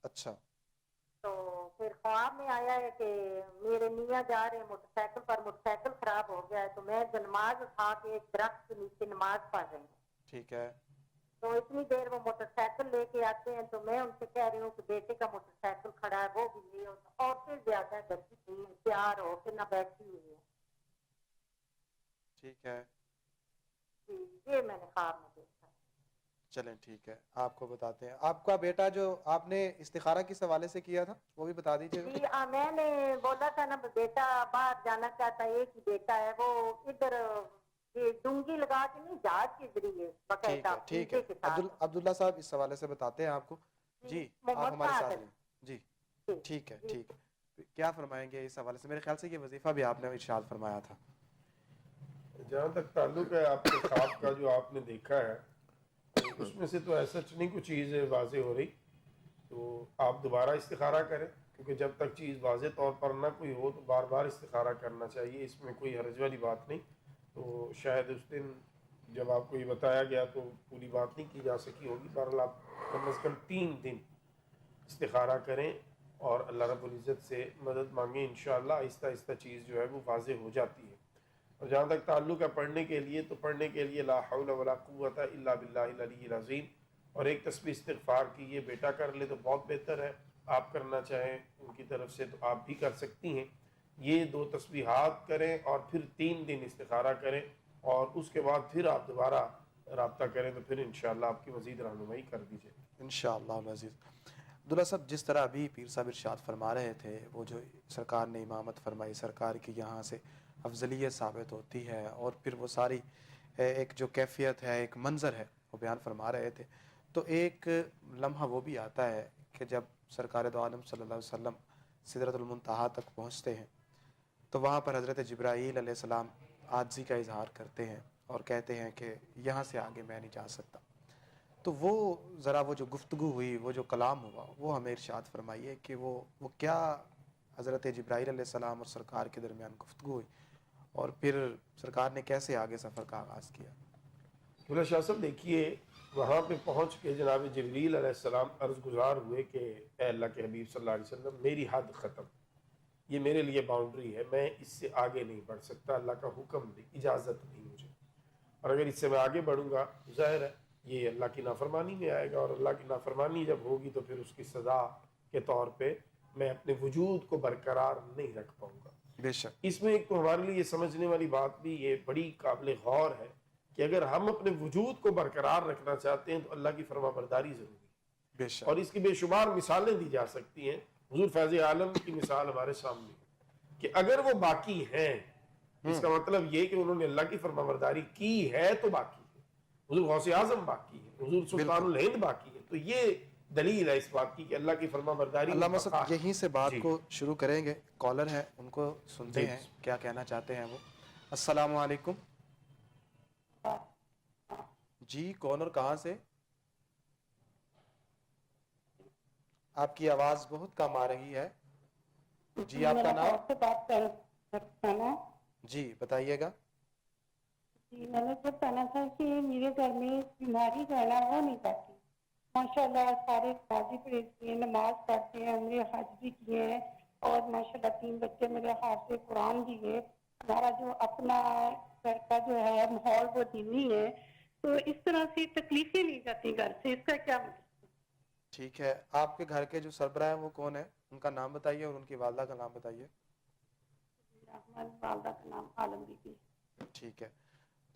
اچھا. تو پھر خواب میں آیا ہے کہ میرے میاں جا رہے ہیں موٹر سائیکل پر، موٹر سائیکل خراب ہو گیا ہے، تو میں نماز اٹھا کے ایک درخت کے نیچے نماز پڑھ رہی ہوں. ٹھیک ہے. تو اتنی دیر وہ موٹر سائیکل لے کے آتے ہیں تو میں ان سے کہہ رہی ہوں کہ بیٹے کا موٹر سائیکل کھڑا ہے، وہ بھی نہیں ہوتا، اور پھر زیادہ گھر کی تیار ہو کے نہ بیٹھی ہوئی ہے. ٹھیک ہے. جی یہ میں نے خواب میں دیکھا. چلیں ٹھیک ہے، آپ کو بتاتے ہیں. آپ کا بیٹا جو آپ نے استخارہ کس حوالے سے کیا تھا وہ بھی بتا دیجیے. جی میں نے بولا تھا نا بیٹا باہر جانا چاہتا ہے، ایک ہی بیٹا ہے، وہ ادھر یہ ڈونگی لگا کے نہیں جہاز کے ذریعے باقاعدہ. ٹھیک ہے. عبداللہ صاحب اس حوالے سے بتاتے ہیں آپ کو. جی آپ ہمارے ساتھ ہیں. جی ٹھیک ہے. ٹھیک ہے، کیا فرمائیں گے اس حوالے سے؟ میرے خیال سے یہ وظیفہ بھی آپ نے ارشاد فرمایا تھا. جہاں تک تعلق ہے آپ کے خواب کا جو آپ نے دیکھا ہے اس میں سے تو ایسا نہیں کوئی چیز واضح ہو رہی، تو آپ دوبارہ استخارہ کریں، کیونکہ جب تک چیز واضح طور پر نہ کوئی ہو تو بار بار استخارہ کرنا چاہیے، اس میں کوئی حرج والی بات نہیں. تو شاید اس دن جب آپ کو یہ بتایا گیا تو پوری بات نہیں کی جا سکی ہوگی. بہرحال آپ کم از کم 3 دن استخارہ کریں اور اللہ رب العزت سے مدد مانگیں، انشاءاللہ آہستہ آہستہ چیز جو ہے وہ واضح ہو جاتی ہے. اور جہاں تک تعلق ہے پڑھنے کے لیے، تو پڑھنے کے لیے لا حول ولا قوت الا باللہ العلی العظیم، اور ایک تسبیح استغفار کی یہ بیٹا کر لے تو بہت بہتر ہے. آپ کرنا چاہیں ان کی طرف سے تو آپ بھی کر سکتی ہیں. یہ 2 تسبیحات کریں اور پھر 3 دن استخارہ کریں، اور اس کے بعد پھر آپ دوبارہ رابطہ کریں تو پھر انشاءاللہ آپ کی مزید رہنمائی کر دی جائے. انشاءاللہ العزیز. عبداللہ صاحب جس طرح ابھی پیر صاحب ارشاد فرما رہے تھے، وہ جو سرکار نے امامت فرمائی، سرکار کی یہاں سے افضلیت ثابت ہوتی ہے، اور پھر وہ ساری ایک جو کیفیت ہے، ایک منظر ہے، وہ بیان فرما رہے تھے. تو ایک لمحہ وہ بھی آتا ہے کہ جب سرکار دو عالم صلی اللہ علیہ وسلم سدرۃ المنتہا تک پہنچتے ہیں تو وہاں پر حضرت جبرائیل علیہ السلام عاجزی کا اظہار کرتے ہیں اور کہتے ہیں کہ یہاں سے آگے میں نہیں جا سکتا. تو وہ ذرا وہ جو گفتگو ہوئی، وہ جو کلام ہوا، وہ ہمیں ارشاد فرمائیے کہ وہ کیا حضرت جبرائیل علیہ السلام اور سرکار کے درمیان گفتگو ہوئی، اور پھر سرکار نے کیسے آگے سفر کا آغاز کیا. مولا شاہ صاحب دیکھیے، وہاں پہ پہنچ کے جناب جبریل علیہ السلام عرض گزار ہوئے کہ اے اللہ کے حبیب صلی اللہ علیہ وسلم، میری حد ختم، یہ میرے لیے باؤنڈری ہے، میں اس سے آگے نہیں بڑھ سکتا، اللہ کا حکم نہیں، اجازت نہیں مجھے، اور اگر اس سے میں آگے بڑھوں گا ظاہر ہے یہ اللہ کی نافرمانی میں آئے گا، اور اللہ کی نافرمانی جب ہوگی تو پھر اس کی سزا کے طور پہ میں اپنے وجود کو برقرار نہیں رکھ پاؤں گا. بے شک. اس میں ایک تو ہمارے لیے سمجھنے والی بات بھی یہ بڑی قابل غور ہے کہ اگر ہم اپنے وجود کو برقرار رکھنا چاہتے ہیں تو اللہ کی فرما برداری ضروری ہے. بے شک. اور اس کی بے شمار مثالیں دی جا سکتی ہیں. حضور فیض عالم کی مثال ہمارے سامنے کہ اگر وہ باقی ہیں، اس کا مطلب یہ کہ انہوں نے اللہ کی فرمانبرداری کی ہے تو باقی ہے، حضور غوث اعظم باقی ہے، حضور سلطان الہند باقی ہے، تو یہ دلیل ہے اس بات کی کہ اللہ کی فرمانبرداری علامہ صاحب بقا ہے۔ یہیں سے بات جی کو شروع کریں گے، کالر ہیں ان کو سنتے جی ہیں کیا کہنا چاہتے ہیں وہ۔ السلام علیکم جی، کون اور کہاں سے؟ آپ کی آواز بہت کم آ رہی ہے جی، آپ کا نام؟ سے بات کرنا جی بتائیے گا۔ جی، میں نے تو کہنا تھا کہ میرے گھر میں بیماری جو ہے نا وہ نہیں پاتی، ماشاء اللہ سارے نمازی پڑھے کیے، نماز پڑھتے ہیں، ہم نے حج بھی کیے ہیں، اور ماشاء اللہ 3 بچے میرے حافظ قرآن بھی ہے، ہمارا جو اپنا گھر کا جو ہے ماحول وہ دینی ہے، تو اس طرح سے تکلیفیں نہیں جاتی گھر سے، اس کا کیا مطلب؟ ٹھیک ہے، آپ کے گھر کے جو سربراہ ہیں وہ کون ہیں؟ ان کا نام بتائیے اور ان کی والدہ کا نام بتائیے۔ ہماری والدہ کا نام عالم بی بی۔ ٹھیک ہے،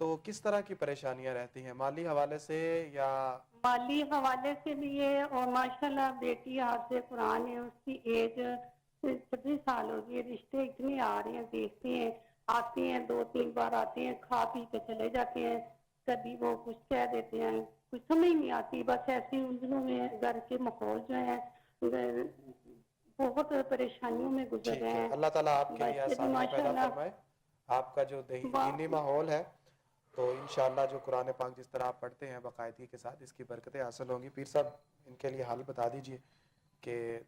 تو کس طرح کی پریشانیاں رہتی ہیں، مالی حوالے سے یا؟ مالی حوالے سے بھی ہے، اور ماشاءاللہ بیٹی حافظ قرآن ہے، اس کی ایج 26 سال ہو گئی ہے، رشتے اتنے آ رہے ہیں، دیکھتے ہیں، آتے ہیں 2-3 بار آتے ہیں، کھا پی کے چلے جاتے ہیں، کبھی وہ کچھ کہہ دیتے ہیں، کچھ سمجھ نہیں آتی، بس ایسے الجھنوں میں گھر کے ماحول جو ہے بہت پریشانیوں میں گزر رہے ٹھیک ہے، ہیں، اللہ تعالیٰ آپ کے لیے بچے بھی آسانیاں ماشاء پیدا اللہ فرمائے۔ آپ کا جو دینی ماحول ہے تو انشاءاللہ جو قرآن پاک جس طرح آپ پڑھتے ہیں باقاعدگی کے ساتھ، اس کی برکتیں حاصل ہوں گی۔ پیر صاحب ان کے لیے حل بتا دیجئے کہ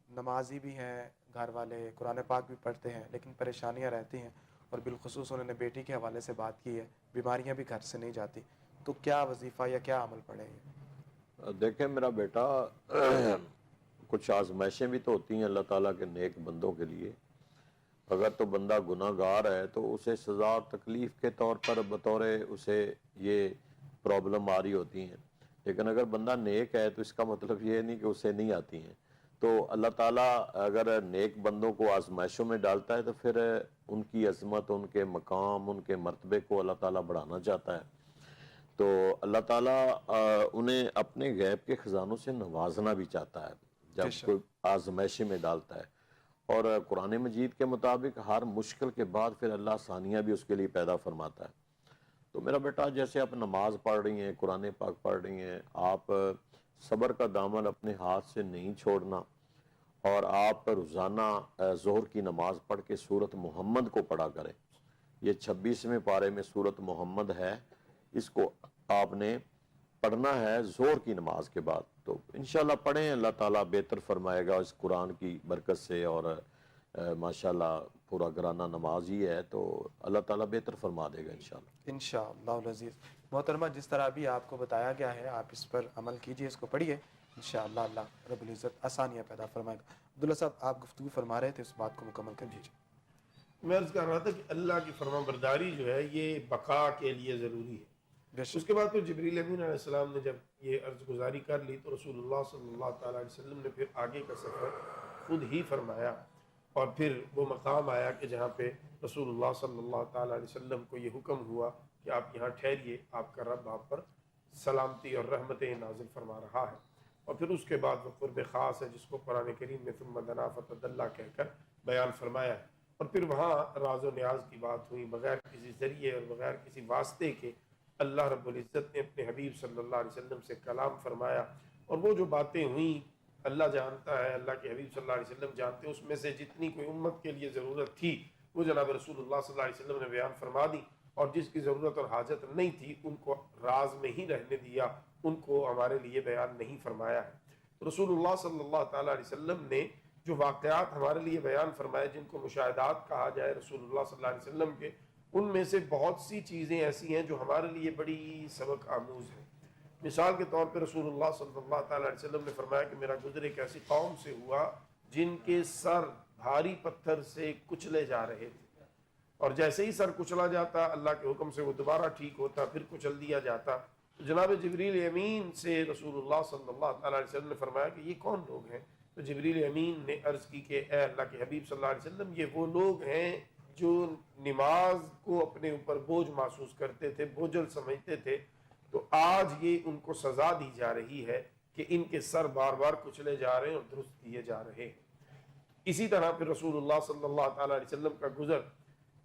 نمازی بھی ہیں گھر والے، قرآن پاک بھی پڑھتے ہیں، لیکن پریشانیاں رہتی ہیں، اور بالخصوص انہوں نے بیٹی کے حوالے سے بات کی ہے، بیماریاں بھی گھر سے نہیں جاتی، تو کیا وظیفہ یا کیا عمل پڑے گے؟ دیکھیں میرا بیٹا، کچھ آزمائشیں بھی تو ہوتی ہیں اللہ تعالیٰ کے نیک بندوں کے لیے۔ اگر تو بندہ گناہ گار ہے تو اسے سزا اور تکلیف کے طور پر بطور اسے یہ پرابلم آ رہی ہوتی ہیں، لیکن اگر بندہ نیک ہے تو اس کا مطلب یہ نہیں کہ اسے نہیں آتی ہیں۔ تو اللہ تعالیٰ اگر نیک بندوں کو آزمائشوں میں ڈالتا ہے تو پھر ان کی عظمت، ان کے مقام، ان کے مرتبے کو اللہ تعالیٰ بڑھانا چاہتا ہے۔ تو اللہ تعالیٰ انہیں اپنے غیب کے خزانوں سے نوازنا بھی چاہتا ہے جب کوئی آزمائشی میں ڈالتا ہے، اور قرآن مجید کے مطابق ہر مشکل کے بعد پھر اللہ آسانیاں بھی اس کے لیے پیدا فرماتا ہے۔ تو میرا بیٹا، جیسے آپ نماز پڑھ رہی ہیں، قرآن پاک پڑھ رہی ہیں، آپ صبر کا دامن اپنے ہاتھ سے نہیں چھوڑنا، اور آپ روزانہ ظہر کی نماز پڑھ کے سورت محمد کو پڑھا کریں۔ یہ 26ویں پارے میں سورت محمد ہے، اس کو آپ نے پڑھنا ہے ظہر کی نماز کے بعد۔ تو انشاءاللہ پڑھیں، اللہ تعالیٰ بہتر فرمائے گا اس قرآن کی برکت سے، اور ماشاءاللہ پورا گھرانہ نماز ہی ہے تو اللہ تعالیٰ بہتر فرما دے گا انشاءاللہ۔ انشاءاللہ العزیز۔ محترمہ، جس طرح بھی آپ کو بتایا گیا ہے آپ اس پر عمل کیجئے، اس کو پڑھیے، انشاءاللہ اللہ رب العزت آسانیاں پیدا فرمائے گا۔ عبداللہ صاحب آپ گفتگو فرما رہے تھے، اس بات کو مکمل کر دیجئے۔ میں عرض کر رہا تھا کہ اللہ کی فرمان برداری جو ہے یہ بقا کے لیے ضروری ہے۔ اس کے بعد پھر جبریل امین علیہ السلام نے جب یہ عرض گزاری کر لی تو رسول اللہ صلی اللہ تعالیٰ علیہ وسلم نے پھر آگے کا سفر خود ہی فرمایا، اور پھر وہ مقام آیا کہ جہاں پہ رسول اللہ صلی اللہ تعالیٰ علیہ وسلم کو یہ حکم ہوا کہ آپ یہاں ٹھہریے، آپ کا رب آپ پر سلامتی اور رحمتیں نازل فرما رہا ہے۔ اور پھر اس کے بعد وہ قرب خاص ہے جس کو قرآن کریم میں ثم دنا فتدلی کہہ کر بیان فرمایا ہے، اور پھر وہاں راز و نیاز کی بات ہوئی، بغیر کسی ذریعے اور بغیر کسی واسطے کے اللہ رب العزت نے اپنے حبیب صلی اللہ علیہ وسلم سے کلام فرمایا، اور وہ جو باتیں ہوئیں اللہ جانتا ہے، اللہ کے حبیب صلی اللہ علیہ وسلم جانتے ہیں، اس میں سے جتنی کوئی امت کے لیے ضرورت تھی وہ جناب رسول اللہ صلی اللہ علیہ وسلم نے بیان فرما دی، اور جس کی ضرورت اور حاجت نہیں تھی ان کو راز میں ہی رہنے دیا، ان کو ہمارے لیے بیان نہیں فرمایا ہے۔ تو رسول اللہ صلی اللہ تعالیٰ علیہ وسلم نے جو واقعات ہمارے لیے بیان فرمائے، جن کو مشاہدات کہا جائے رسول اللہ صلی اللہ علیہ وسلم کے، ان میں سے بہت سی چیزیں ایسی ہیں جو ہمارے لیے بڑی سبق آموز ہیں۔ مثال کے طور پہ رسول اللہ صلی اللہ تعالیٰ علیہ وسلم نے فرمایا کہ میرا گزر ایک ایسی قوم سے ہوا جن کے سر بھاری پتھر سے کچلے جا رہے تھے، اور جیسے ہی سر کچلا جاتا اللہ کے حکم سے وہ دوبارہ ٹھیک ہوتا، پھر کچل دیا جاتا۔ تو جناب جبریل امین سے رسول اللہ صلی اللہ تعالیٰ علیہ وسلم نے فرمایا کہ یہ کون لوگ ہیں؟ تو جبریل امین نے عرض کی کہ اے اللہ کے حبیب صلی اللہ علیہ وسلم، یہ وہ لوگ ہیں جو نماز کو اپنے اوپر بوجھ محسوس کرتے تھے، بوجھل سمجھتے تھے، تو آج یہ ان کو سزا دی جا رہی ہے کہ ان کے سر بار بار کچلے جا رہے ہیں اور درست کیے جا رہے ہیں۔ اسی طرح پھر رسول اللہ صلی اللہ تعالیٰ علیہ وسلم کا گزر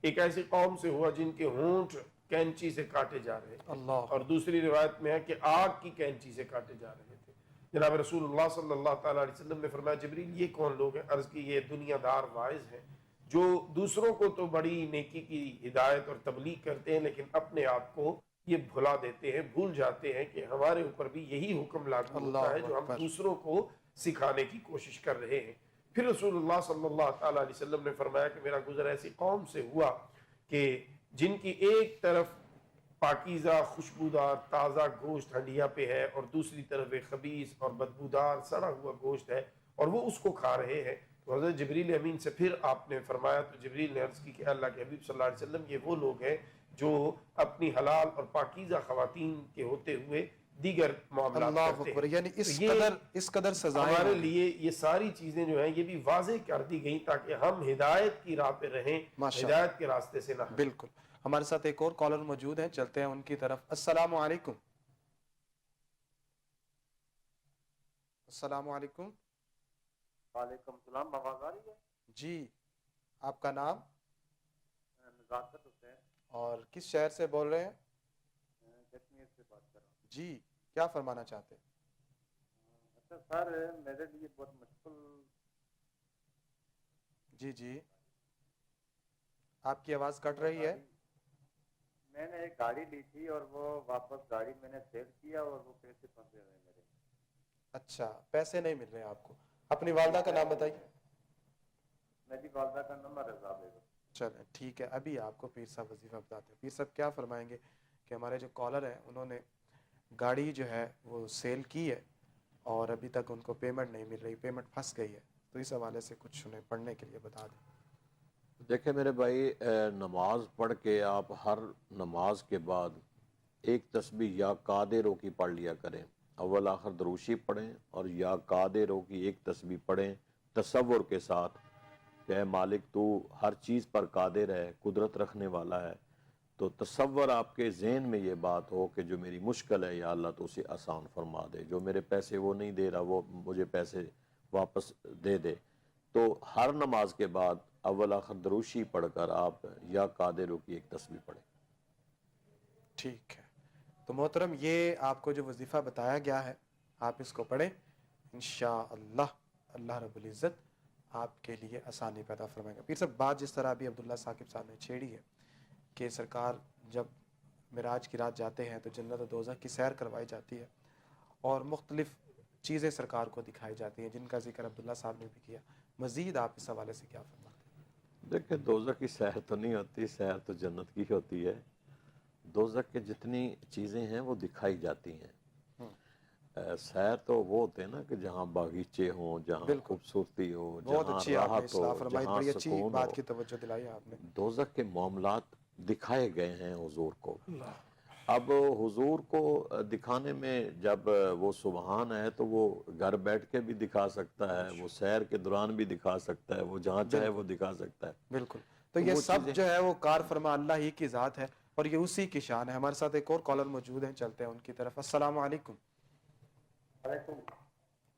ایک ایسی قوم سے ہوا جن کے ہونٹ کینچی سے کاٹے جا رہے تھے، اللہ، اور دوسری روایت میں ہے کہ آگ کی کینچی سے کاٹے جا رہے تھے۔ جناب رسول اللہ صلی اللہ تعالیٰ علیہ وسلم نے فرمایا جبریل یہ کون لوگ ہیں؟ عرض کی یہ دنیا دار واعظ ہیں جو دوسروں کو تو بڑی نیکی کی ہدایت اور تبلیغ کرتے ہیں لیکن اپنے آپ کو یہ بھلا دیتے ہیں، بھول جاتے ہیں کہ ہمارے اوپر بھی یہی حکم لاگو ہوتا ہے جو ہم دوسروں کو سکھانے کی کوشش کر رہے ہیں۔ پھر رسول اللہ صلی اللہ تعالیٰ علیہ وسلم نے فرمایا کہ میرا گزر ایسی قوم سے ہوا کہ جن کی ایک طرف پاکیزہ خوشبودار تازہ گوشت ہنڈیا پہ ہے اور دوسری طرف ایک خبیث اور بدبودار سڑا ہوا گوشت ہے اور وہ اس کو کھا رہے ہیں۔ تو حضرت جبریل امین سے پھر آپ نے فرمایا، تو جبریل نے عرض کی کہ اللہ کے حبیب صلی اللہ علیہ وسلم یہ وہ لوگ ہیں جو اپنی حلال اور پاکیزہ خواتین کے ہوتے ہوئے دیگر معاملات اللہ کرتے اکبر، ہیں۔ یعنی اس قدر سزائیں ہمارے لیے یہ ساری چیزیں جو ہیں یہ بھی واضح کر دی گئیں تاکہ ہم ہدایت کی راہ پہ رہیں، ہدایت کے راستے سے نہ ہٹیں۔ بالکل۔ ہمارے ساتھ ایک اور کالر موجود ہیں، چلتے ہیں ان کی طرف۔ السلام علیکم۔ السلام علیکم۔ وعلیکم السلام، آواز آ رہی ہے؟ جی، آپ کا نام نزاکت حسین، اور کس شہر سے بول رہے ہیں؟ کشمیر سے بات کر رہا ہوں۔ جی، کیا فرمانا چاہتے ہیں؟ اچھا سر، میرے لیے بہت مشکل۔ جی جی، آپ کی آواز کٹ رہی ہے۔ میں نے ایک گاڑی لی تھی اور وہ واپس گاڑی میں نے سیل کیا اور وہ پیسے پھنسے ہوئے میرے۔ اچھا، پیسے نہیں مل رہے آپ کو۔ اپنی والدہ کا نام بتائیے۔ میری والدہ کا نام رضا بیگم۔ چلیں ٹھیک ہے، ابھی آپ کو پیر صاحب وظیفہ بتاتے ہیں۔ پیر صاحب کیا فرمائیں گے کہ ہمارے جو کالر ہیں انہوں نے گاڑی جو ہے وہ سیل کی ہے اور ابھی تک ان کو پیمنٹ نہیں مل رہی، پیمنٹ پھنس گئی ہے، تو اس حوالے سے کچھ انہیں پڑھنے کے لیے بتا دیں۔ دیکھیں میرے بھائی، نماز پڑھ کے آپ ہر نماز کے بعد ایک تسبیح یا قادروں کی پڑھ لیا کریں، اول آخر دروشی پڑھیں اور یا قادروں کی ایک تسبیح پڑھیں تصور کے ساتھ کہ اے مالک تو ہر چیز پر قادر ہے، قدرت رکھنے والا ہے۔ تو تصور آپ کے ذہن میں یہ بات ہو کہ جو میری مشکل ہے یا اللہ تو اسے آسان فرما دے، جو میرے پیسے وہ نہیں دے رہا وہ مجھے پیسے واپس دے دے۔ تو ہر نماز کے بعد اول آخر دروشی پڑھ کر آپ یا قادروں کی ایک تسبیح پڑھیں۔ ٹھیک ہے، تو محترم یہ آپ کو جو وظیفہ بتایا گیا ہے آپ اس کو پڑھیں، انشاءاللہ اللہ رب العزت آپ کے لیے آسانی پیدا فرمائے گا۔ پھر سب بات جس طرح ابھی عبداللہ ثاقب صاحب نے چھیڑی ہے کہ سرکار جب معراج کی رات جاتے ہیں تو جنت و دوزخ کی سیر کروائی جاتی ہے اور مختلف چیزیں سرکار کو دکھائی جاتی ہیں جن کا ذکر عبداللہ صاحب نے بھی کیا۔ مزید آپ اس حوالے سے کیا فرماتے ہیں؟ دیکھیں دوزخ کی سیر تو نہیں ہوتی، سیر تو جنت کی ہوتی ہے۔ دوزخ کے جتنی چیزیں ہیں وہ دکھائی جاتی ہیں۔ سیر تو وہ ہوتے ہیں نا کہ جہاں باغیچے ہوں، جہاں خوبصورتی ہو، بہت جہاں اچھی آپ نے راحت اصلاح ہو، فرمائی، جہاں بڑی اچھی سکون بات ہو۔ کی توجہ دلائی آپ نے۔ دوزخ کے معاملات دکھائے گئے ہیں حضور کو۔ اب حضور کو دکھانے میں جب وہ سبحان ہے تو وہ گھر بیٹھ کے بھی دکھا سکتا ہے، وہ سیر کے دوران بھی دکھا سکتا ہے، وہ جہاں چاہے وہ دکھا سکتا ہے۔ بالکل، تو یہ سب جو ہے وہ کار فرما اللہ ہی کی ذات ہے اور یہ اسی کی شان ہے۔ ہمارے ساتھ ایک اور کالر موجود ہیں، چلتے ہیں ان کی طرف۔ السلام علیکم۔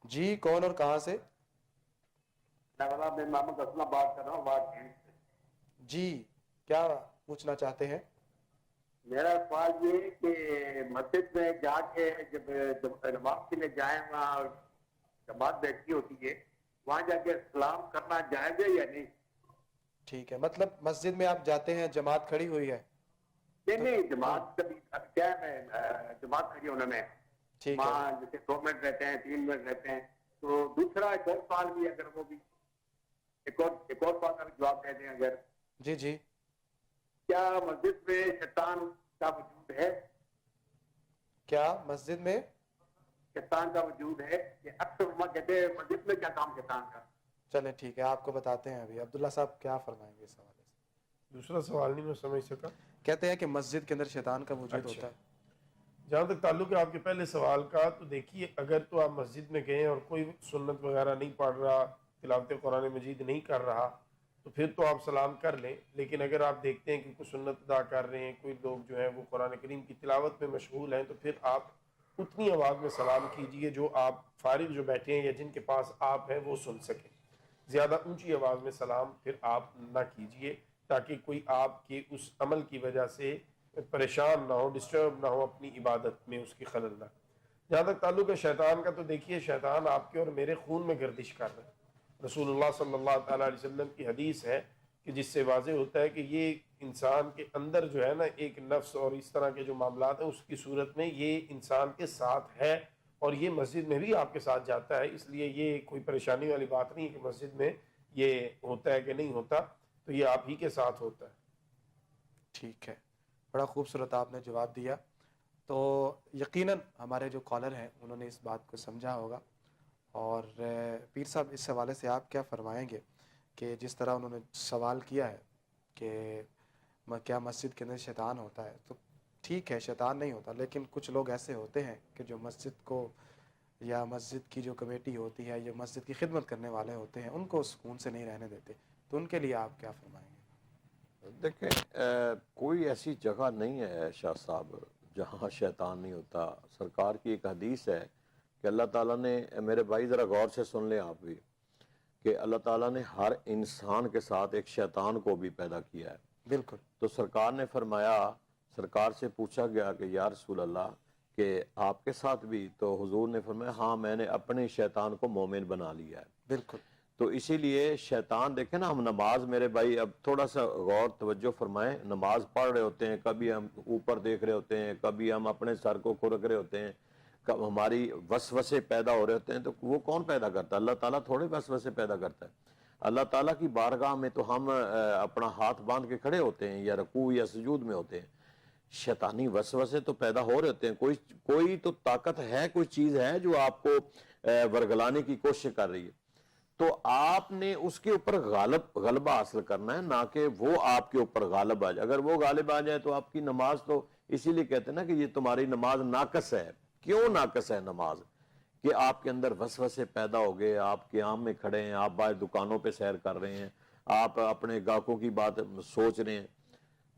جی، کون اور کہاں سے؟ میں محمد اسلم بات کر رہا ہوں۔ جی، کیا پوچھنا چاہتے ہیں؟ میرا سوال یہ کہ مسجد میں جا کے جب نماز کے لیے جائیں وہاں جماعت بیٹھی ہوتی ہے، وہاں جا کے سلام کرنا جائز ہے یا نہیں؟ ٹھیک ہے، مطلب مسجد میں آپ جاتے ہیں، جماعت کھڑی ہوئی ہے؟ نہیں، جماعت کیا ہے، جماعت کھڑی ہونے میں وہاں جیسے 2 منٹ رہتے ہیں، 3 منٹ رہتے ہیں، تو دوسرا ایک اور سوال بھی اگر وہ بھی ایک اور سوال کا بھی جواب دے دیں اگر۔ جی جی، کیا مسجد میں شیطان کا وجود ہے؟ کیا مسجد میں شیطان کا وجود ہے؟ کہ اکثر علماء کہتے ہیں مسجد میں کیا کام شیطان کا؟ چلیں ٹھیک ہے، آپ کو بتاتے ہیں ابھی۔ عبداللہ صاحب کیا فرمائیں گے اس حوالے سے؟ دوسرا سوال نہیں میں سمجھ سکا۔ کہتے ہیں کہ مسجد کے اندر شیطان کا وجود ہوتا ہے۔ جہاں تک تعلق ہے آپ کے پہلے سوال کا، تو دیکھیے اگر تو آپ مسجد میں گئے اور کوئی سنت وغیرہ نہیں پڑھ رہا، تلاوت قرآن مجید نہیں کر رہا، تو پھر تو آپ سلام کر لیں۔ لیکن اگر آپ دیکھتے ہیں کہ کوئی سنت ادا کر رہے ہیں، کوئی لوگ جو ہیں وہ قرآن کریم کی تلاوت میں مشغول ہیں، تو پھر آپ اتنی آواز میں سلام کیجئے جو آپ فارغ جو بیٹھے ہیں یا جن کے پاس آپ ہیں وہ سن سکیں۔ زیادہ اونچی آواز میں سلام پھر آپ نہ کیجئے، تاکہ کوئی آپ کے اس عمل کی وجہ سے پریشان نہ ہو، ڈسٹرب نہ ہو، اپنی عبادت میں اس کی خلل نہ۔ جہاں تک تعلق ہے شیطان کا، تو دیکھیے شیطان آپ کے اور میرے خون میں گردش کر رہا ہے۔ رسول اللہ صلی اللہ تعالیٰ علیہ وسلم کی حدیث ہے کہ جس سے واضح ہوتا ہے کہ یہ انسان کے اندر جو ہے نا ایک نفس اور اس طرح کے جو معاملات ہیں، اس کی صورت میں یہ انسان کے ساتھ ہے، اور یہ مسجد میں بھی آپ کے ساتھ جاتا ہے۔ اس لیے یہ کوئی پریشانی والی بات نہیں ہے کہ مسجد میں یہ ہوتا ہے کہ نہیں ہوتا، تو یہ آپ ہی کے ساتھ ہوتا ہے۔ ٹھیک ہے، بڑا خوبصورت آپ نے جواب دیا۔ تو یقیناً ہمارے جو کالر ہیں انہوں نے اس بات کو سمجھا ہوگا، اور پیر صاحب اس حوالے سے آپ کیا فرمائیں گے کہ جس طرح انہوں نے سوال کیا ہے کہ کیا مسجد کے اندر شیطان ہوتا ہے؟ تو ٹھیک ہے، شیطان نہیں ہوتا، لیکن کچھ لوگ ایسے ہوتے ہیں کہ جو مسجد کو یا مسجد کی جو کمیٹی ہوتی ہے یا مسجد کی خدمت کرنے والے ہوتے ہیں ان کو سکون سے نہیں رہنے دیتے، تو ان کے لیے آپ کیا فرمائیں گے؟ دیکھیں کوئی ایسی جگہ نہیں ہے شاہ صاحب جہاں شیطان نہیں ہوتا۔ سرکار کی ایک حدیث ہے کہ اللہ تعالیٰ نے، میرے بھائی ذرا غور سے سن لیں آپ بھی، کہ اللہ تعالیٰ نے ہر انسان کے ساتھ ایک شیطان کو بھی پیدا کیا ہے۔ بالکل۔ تو سرکار نے فرمایا، سرکار سے پوچھا گیا کہ یا رسول اللہ کہ آپ کے ساتھ بھی؟ تو حضور نے فرمایا ہاں میں نے اپنے شیطان کو مومن بنا لیا ہے۔ بالکل۔ تو اسی لیے شیطان، دیکھیں نا ہم نماز، میرے بھائی اب تھوڑا سا غور توجہ فرمائیں، نماز پڑھ رہے ہوتے ہیں، کبھی ہم اوپر دیکھ رہے ہوتے ہیں، کبھی ہم اپنے سر کو کھرک رہے ہوتے ہیں، ہماری وسوسے پیدا ہو رہے ہوتے ہیں، تو وہ کون پیدا کرتا ہے؟ اللہ تعالیٰ تھوڑے وسوسے پیدا کرتا ہے۔ اللہ تعالیٰ کی بارگاہ میں تو ہم اپنا ہاتھ باندھ کے کھڑے ہوتے ہیں یا رکوع یا سجود میں ہوتے ہیں، شیطانی وسوسے تو پیدا ہو رہے ہوتے ہیں۔ کوئی تو طاقت ہے، کوئی چیز ہے جو آپ کو ورگلانے کی کوشش کر رہی ہے، تو آپ نے اس کے اوپر غلبہ حاصل کرنا ہے، نہ کہ وہ آپ کے اوپر غالب آ جائے۔ اگر وہ غالب آ جائے تو آپ کی نماز، تو اسی لیے کہتے ہیں نا کہ یہ تمہاری نماز ناقص ہے۔ کیوں ناقص ہے نماز؟ کہ آپ کے اندر وسوسے پیدا ہو گئے، آپ قیام میں کھڑے ہیں، آپ باہر دکانوں پہ سیر کر رہے ہیں، آپ اپنے گاہکوں کی بات سوچ رہے ہیں۔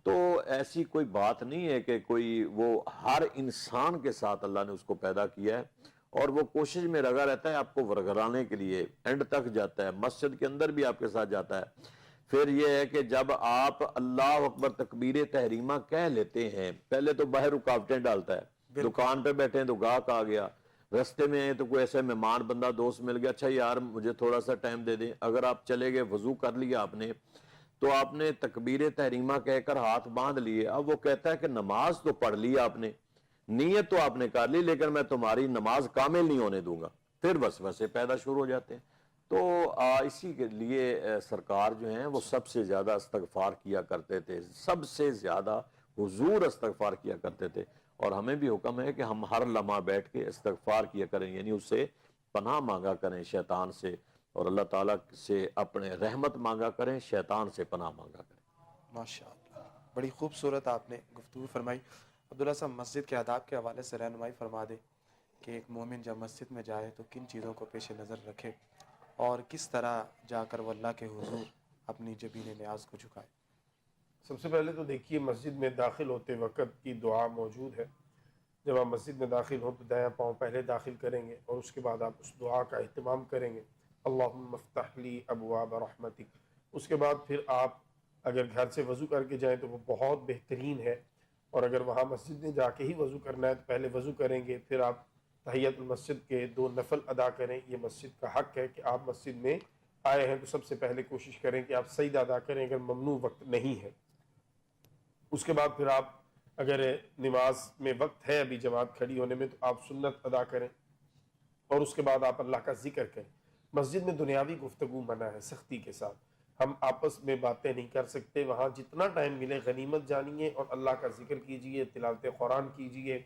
تو ایسی کوئی بات نہیں ہے کہ کوئی، وہ ہر انسان کے ساتھ اللہ نے اس کو پیدا کیا ہے، اور وہ کوشش میں لگا رہتا ہے آپ کو ورگلانے کے لیے، اینڈ تک جاتا ہے، مسجد کے اندر بھی آپ کے ساتھ جاتا ہے۔ پھر یہ ہے کہ جب آپ اللہ اکبر تکبیر تحریمہ کہہ لیتے ہیں، پہلے تو باہر رکاوٹیں ڈالتا ہے، دکان پہ بیٹھے ہیں تو گاہک آ گیا، رستے میں ہیں تو کوئی ایسے مہمان بندہ دوست مل گیا، اچھا یار مجھے تھوڑا سا ٹائم دے دیں۔ اگر آپ چلے گئے، وضو کر لیا آپ نے، تو آپ نے تکبیر تحریمہ کہہ کر ہاتھ باندھ لیے، اب وہ کہتا ہے کہ نماز تو پڑھ لی آپ نے، نیت تو آپ نے کر لی، لیکن میں تمہاری نماز کامل نہیں ہونے دوں گا۔ پھر وسوسے پیدا شروع ہو جاتے ہیں۔ تو اسی کے لیے سرکار جو ہیں وہ سب سے زیادہ استغفار کیا کرتے تھے، سب سے زیادہ حضور استغفار کیا کرتے تھے، اور ہمیں بھی حکم ہے کہ ہم ہر لمحہ بیٹھ کے استغفار کیا کریں، یعنی اس سے پناہ مانگا کریں شیطان سے، اور اللہ تعالیٰ سے اپنے رحمت مانگا کریں، شیطان سے پناہ مانگا کریں۔ ماشاءاللہ، بڑی خوبصورت آپ نے گفتگو فرمائی۔ عبداللہ صاحب مسجد کے آداب کے حوالے سے رہنمائی فرما دیں کہ ایک مومن جب مسجد میں جائے تو کن چیزوں کو پیش نظر رکھے اور کس طرح جا کر وہ اللہ کے حضور اپنی جبین نیاز کو جھکائے؟ سب سے پہلے تو دیکھیے مسجد میں داخل ہوتے وقت کی دعا موجود ہے۔ جب آپ مسجد میں داخل ہوں تو دایاں پاؤں پہلے داخل کریں گے، اور اس کے بعد آپ اس دعا کا اہتمام کریں گے، اللہم افتح لی ابواب رحمتک۔ اس کے بعد پھر آپ اگر گھر سے وضو کر کے جائیں تو وہ بہت بہترین ہے، اور اگر وہاں مسجد میں جا کے ہی وضو کرنا ہے تو پہلے وضو کریں گے، پھر آپ تحیت المسجد کے 2 نفل ادا کریں۔ یہ مسجد کا حق ہے کہ آپ مسجد میں آئے ہیں تو سب سے پہلے کوشش کریں کہ آپ سجدہ ادا کریں اگر ممنوع وقت نہیں ہے۔ اس کے بعد پھر آپ اگر نماز میں وقت ہے ابھی جماعت کھڑی ہونے میں تو آپ سنت ادا کریں، اور اس کے بعد آپ اللہ کا ذکر کریں۔ مسجد میں دنیاوی گفتگو منع ہے سختی کے ساتھ، ہم آپس میں باتیں نہیں کر سکتے، وہاں جتنا ٹائم ملے غنیمت جانیے اور اللہ کا ذکر کیجئے، تلاوت قرآن کیجئے،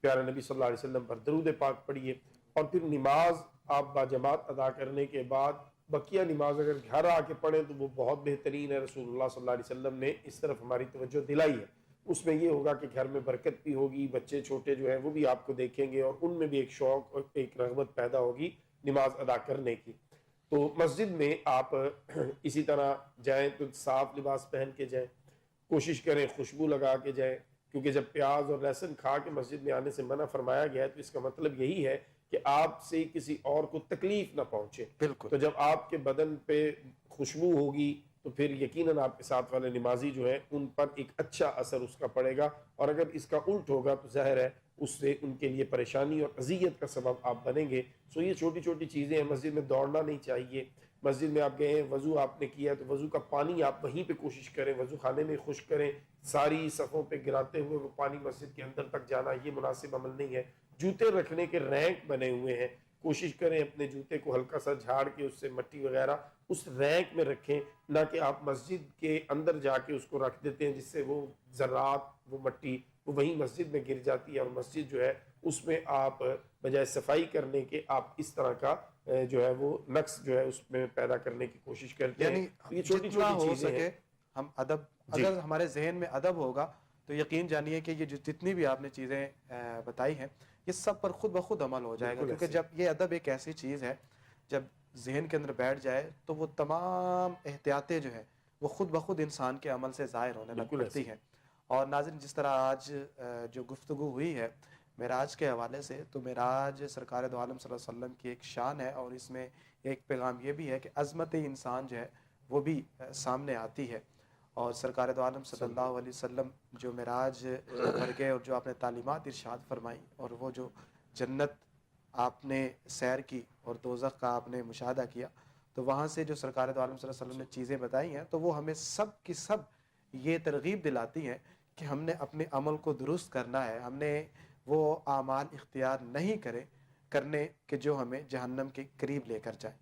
پیارے نبی صلی اللہ علیہ وسلم پر درود پاک پڑھیے، اور پھر نماز آپ باجماعت ادا کرنے کے بعد بقیہ نماز اگر گھر آ کے پڑھیں تو وہ بہت بہترین ہے۔ رسول اللہ صلی اللہ علیہ وسلم نے اس طرف ہماری توجہ دلائی ہے۔ اس میں یہ ہوگا کہ گھر میں برکت بھی ہوگی، بچے چھوٹے جو ہیں وہ بھی آپ کو دیکھیں گے، اور ان میں بھی ایک شوق اور ایک رغبت پیدا ہوگی نماز ادا کرنے کی۔ تو مسجد میں آپ اسی طرح جائیں تو صاف لباس پہن کے جائیں، کوشش کریں خوشبو لگا کے جائیں، کیونکہ جب پیاز اور لہسن کھا کے مسجد میں آنے سے منع فرمایا گیا ہے تو اس کا مطلب یہی ہے کہ آپ سے کسی اور کو تکلیف نہ پہنچے. بالکل. تو جب آپ کے بدن پہ خوشبو ہوگی تو پھر یقیناً آپ کے ساتھ والے نمازی جو ہیں ان پر ایک اچھا اثر اس کا پڑے گا, اور اگر اس کا الٹ ہوگا تو ظاہر ہے اس سے ان کے لیے پریشانی اور اذیت کا سبب آپ بنیں گے. سو یہ چھوٹی چھوٹی چیزیں ہیں. مسجد میں دوڑنا نہیں چاہیے. مسجد میں آپ گئے ہیں, وضو آپ نے کیا ہے تو وضو کا پانی آپ وہیں پہ کوشش کریں, وضو خانے میں خشک کریں. ساری صفوں پہ گراتے ہوئے وہ پانی مسجد کے اندر تک جانا یہ مناسب عمل نہیں ہے. جوتے رکھنے کے رینک بنے ہوئے ہیں, کوشش کریں اپنے جوتے کو ہلکا سا جھاڑ کے اس سے مٹی وغیرہ اس رینک میں رکھیں, نہ کہ آپ مسجد کے اندر جا کے اس کو رکھ دیتے ہیں جس سے وہ ذرات وہ مٹی وہ وہیں مسجد میں گر جاتی ہے, اور مسجد جو ہے اس میں آپ بجائے صفائی کرنے کے آپ اس طرح کا جو ہے وہ نقص جو ہے اس میں پیدا کرنے کی کوشش کرتے ہیں. یعنی یہ چھوٹی جتنا چھوٹی ہو چیزیں سکے ہیں. ہم ادب, اگر ہمارے ذہن میں ادب ہوگا تو یقین جانیے کہ یہ جتنی بھی آپ نے چیزیں بتائی ہیں یہ سب پر خود بخود عمل ہو جائے گا, کیونکہ جب یہ ادب ایک ایسی چیز ہے جب ذہن کے اندر بیٹھ جائے تو وہ تمام احتیاطیں جو ہے وہ خود بخود انسان کے عمل سے ظاہر ہونے لگ پڑتی ہیں. اور ناظرین, جس طرح آج جو گفتگو ہوئی ہے معراج کے حوالے سے, تو معراج سرکار دو عالم صلی اللہ علیہ وسلم کی ایک شان ہے, اور اس میں ایک پیغام یہ بھی ہے کہ عظمت انسان جو ہے وہ بھی سامنے آتی ہے. اور سرکار دو عالم صلی اللہ علیہ وسلم جو معراج پر گئے اور جو آپ نے تعلیمات ارشاد فرمائی, اور وہ جو جنت آپ نے سیر کی اور دوزخ کا آپ نے مشاہدہ کیا, تو وہاں سے جو سرکار دو عالم صلی اللہ علیہ وسلم نے چیزیں بتائی ہیں تو وہ ہمیں سب کی سب یہ ترغیب دلاتی ہیں کہ ہم نے اپنے عمل کو درست کرنا ہے. ہم نے وہ اعمال اختیار نہیں کرنے کہ جو ہمیں جہنم کے قریب لے کر جائیں.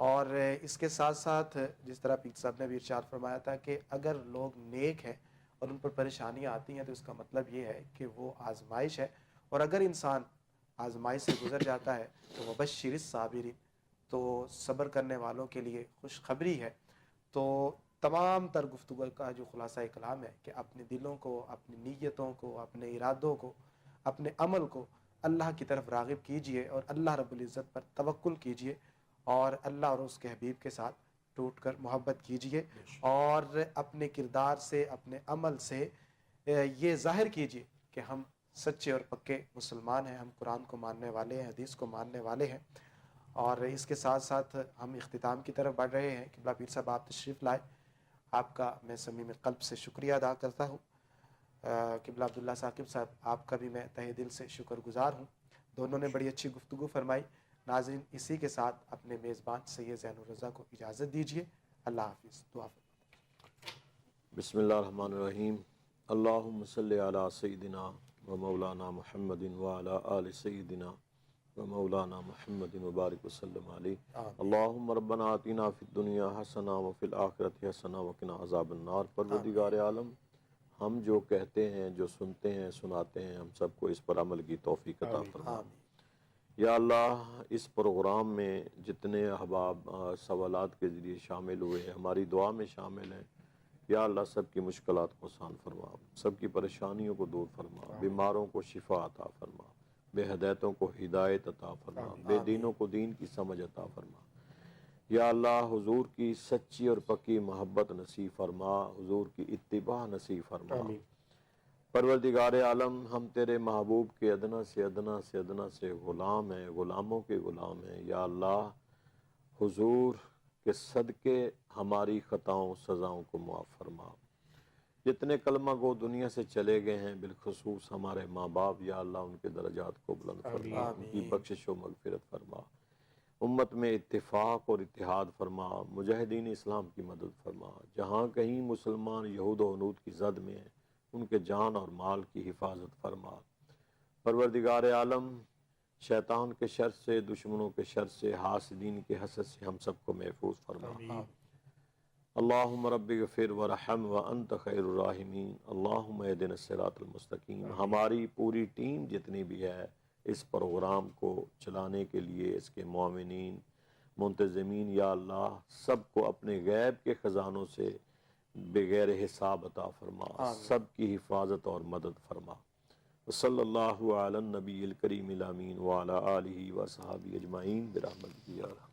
اور اس کے ساتھ ساتھ جس طرح پیر صاحب نے بھی ارشاد فرمایا تھا کہ اگر لوگ نیک ہیں اور ان پر پریشانیاں آتی ہیں تو اس کا مطلب یہ ہے کہ وہ آزمائش ہے, اور اگر انسان آزمائش سے گزر جاتا ہے تو وبشر الصابرین, تو صبر کرنے والوں کے لیے خوشخبری ہے. تو تمام تر گفتگو کا جو خلاصہ کلام ہے کہ اپنے دلوں کو, اپنی نیتوں کو, اپنے ارادوں کو, اپنے عمل کو اللہ کی طرف راغب کیجئے اور اللہ رب العزت پر توکل کیجئے, اور اللہ اور اس کے حبیب کے ساتھ ٹوٹ کر محبت کیجئے, اور اپنے کردار سے, اپنے عمل سے یہ ظاہر کیجئے کہ ہم سچے اور پکے مسلمان ہیں, ہم قرآن کو ماننے والے ہیں, حدیث کو ماننے والے ہیں. اور اس کے ساتھ ساتھ ہم اختتام کی طرف بڑھ رہے ہیں. قبلہ پیر صاحب آپ تشریف لائے, آپ کا میں صمیم قلب سے شکریہ ادا کرتا ہوں. قبلہ عبداللہ ثاقب صاحب, آپ کا بھی میں تہہ دل سے شکر گزار ہوں. دونوں نے بڑی اچھی گفتگو فرمائی. ناظرین, اسی کے ساتھ اپنے میزبان سید زین الرضا کو اجازت دیجیے. اللہ حافظ. دعا فرمائیں. بسم اللہ الرحمن الرحیم. اللہم صلی علی سیدنا و مولانا محمد وعلی آل سیدنا و مولانا محمد وبارک وسلم علیہ. اللہم ربنا آتنا فی الدنیا حسنہ وفی الآخرۃ حسنہ وقنا عذاب النار. پروردگار عالم, ہم جو کہتے ہیں, جو سنتے ہیں, سناتے ہیں, ہم سب کو اس پر عمل کی توفیق عطا فرما. یا اللہ, اس پروگرام میں جتنے احباب سوالات کے ذریعے شامل ہوئے ہیں, ہماری دعا میں شامل ہیں, یا اللہ سب کی مشکلات کو آسان فرما, سب کی پریشانیوں کو دور فرما, بیماروں کو شفا عطا فرما, بے ہدایتوں کو ہدایت عطا فرما, بے دینوں کو دین کی سمجھ عطا فرما. یا اللہ, حضور کی سچی اور پکی محبت نصیب فرما, حضور کی اتباع نصیب فرما. پروردگار عالم, ہم تیرے محبوب کے ادنا سے ادنا سے ادنا سے غلام ہیں, غلاموں کے غلام ہیں. یا اللہ, حضور کے صدقے ہماری خطاؤں سزاؤں کو معاف فرما. جتنے کلمہ گو دنیا سے چلے گئے ہیں, بالخصوص ہمارے ماں باپ, یا اللہ ان کے درجات کو بلند فرما, ان کی بخشش و مغفرت فرما. امت میں اتفاق اور اتحاد فرما, مجاہدین اسلام کی مدد فرما. جہاں کہیں مسلمان یہود و حنود کی زد میں ہیں, ان کے جان اور مال کی حفاظت فرما. پروردگار عالم, شیطان کے شر سے, دشمنوں کے شر سے, حاسدین کے حسد سے ہم سب کو محفوظ فرما. اللہم رب اغفر ورحم وانت خیر الراحمین. اللہم اہدنا الصراط المستقیم. ہماری پوری ٹیم جتنی بھی ہے اس پروگرام کو چلانے کے لیے, اس کے معاونین, منتظمین, یا اللہ سب کو اپنے غیب کے خزانوں سے بغیر حساب عطا فرما, سب کی حفاظت اور مدد فرما. صلی اللہ علی النبی الکریم الامین وعلی آلہ وصحبہ اجمعین برحمتک یا ارحم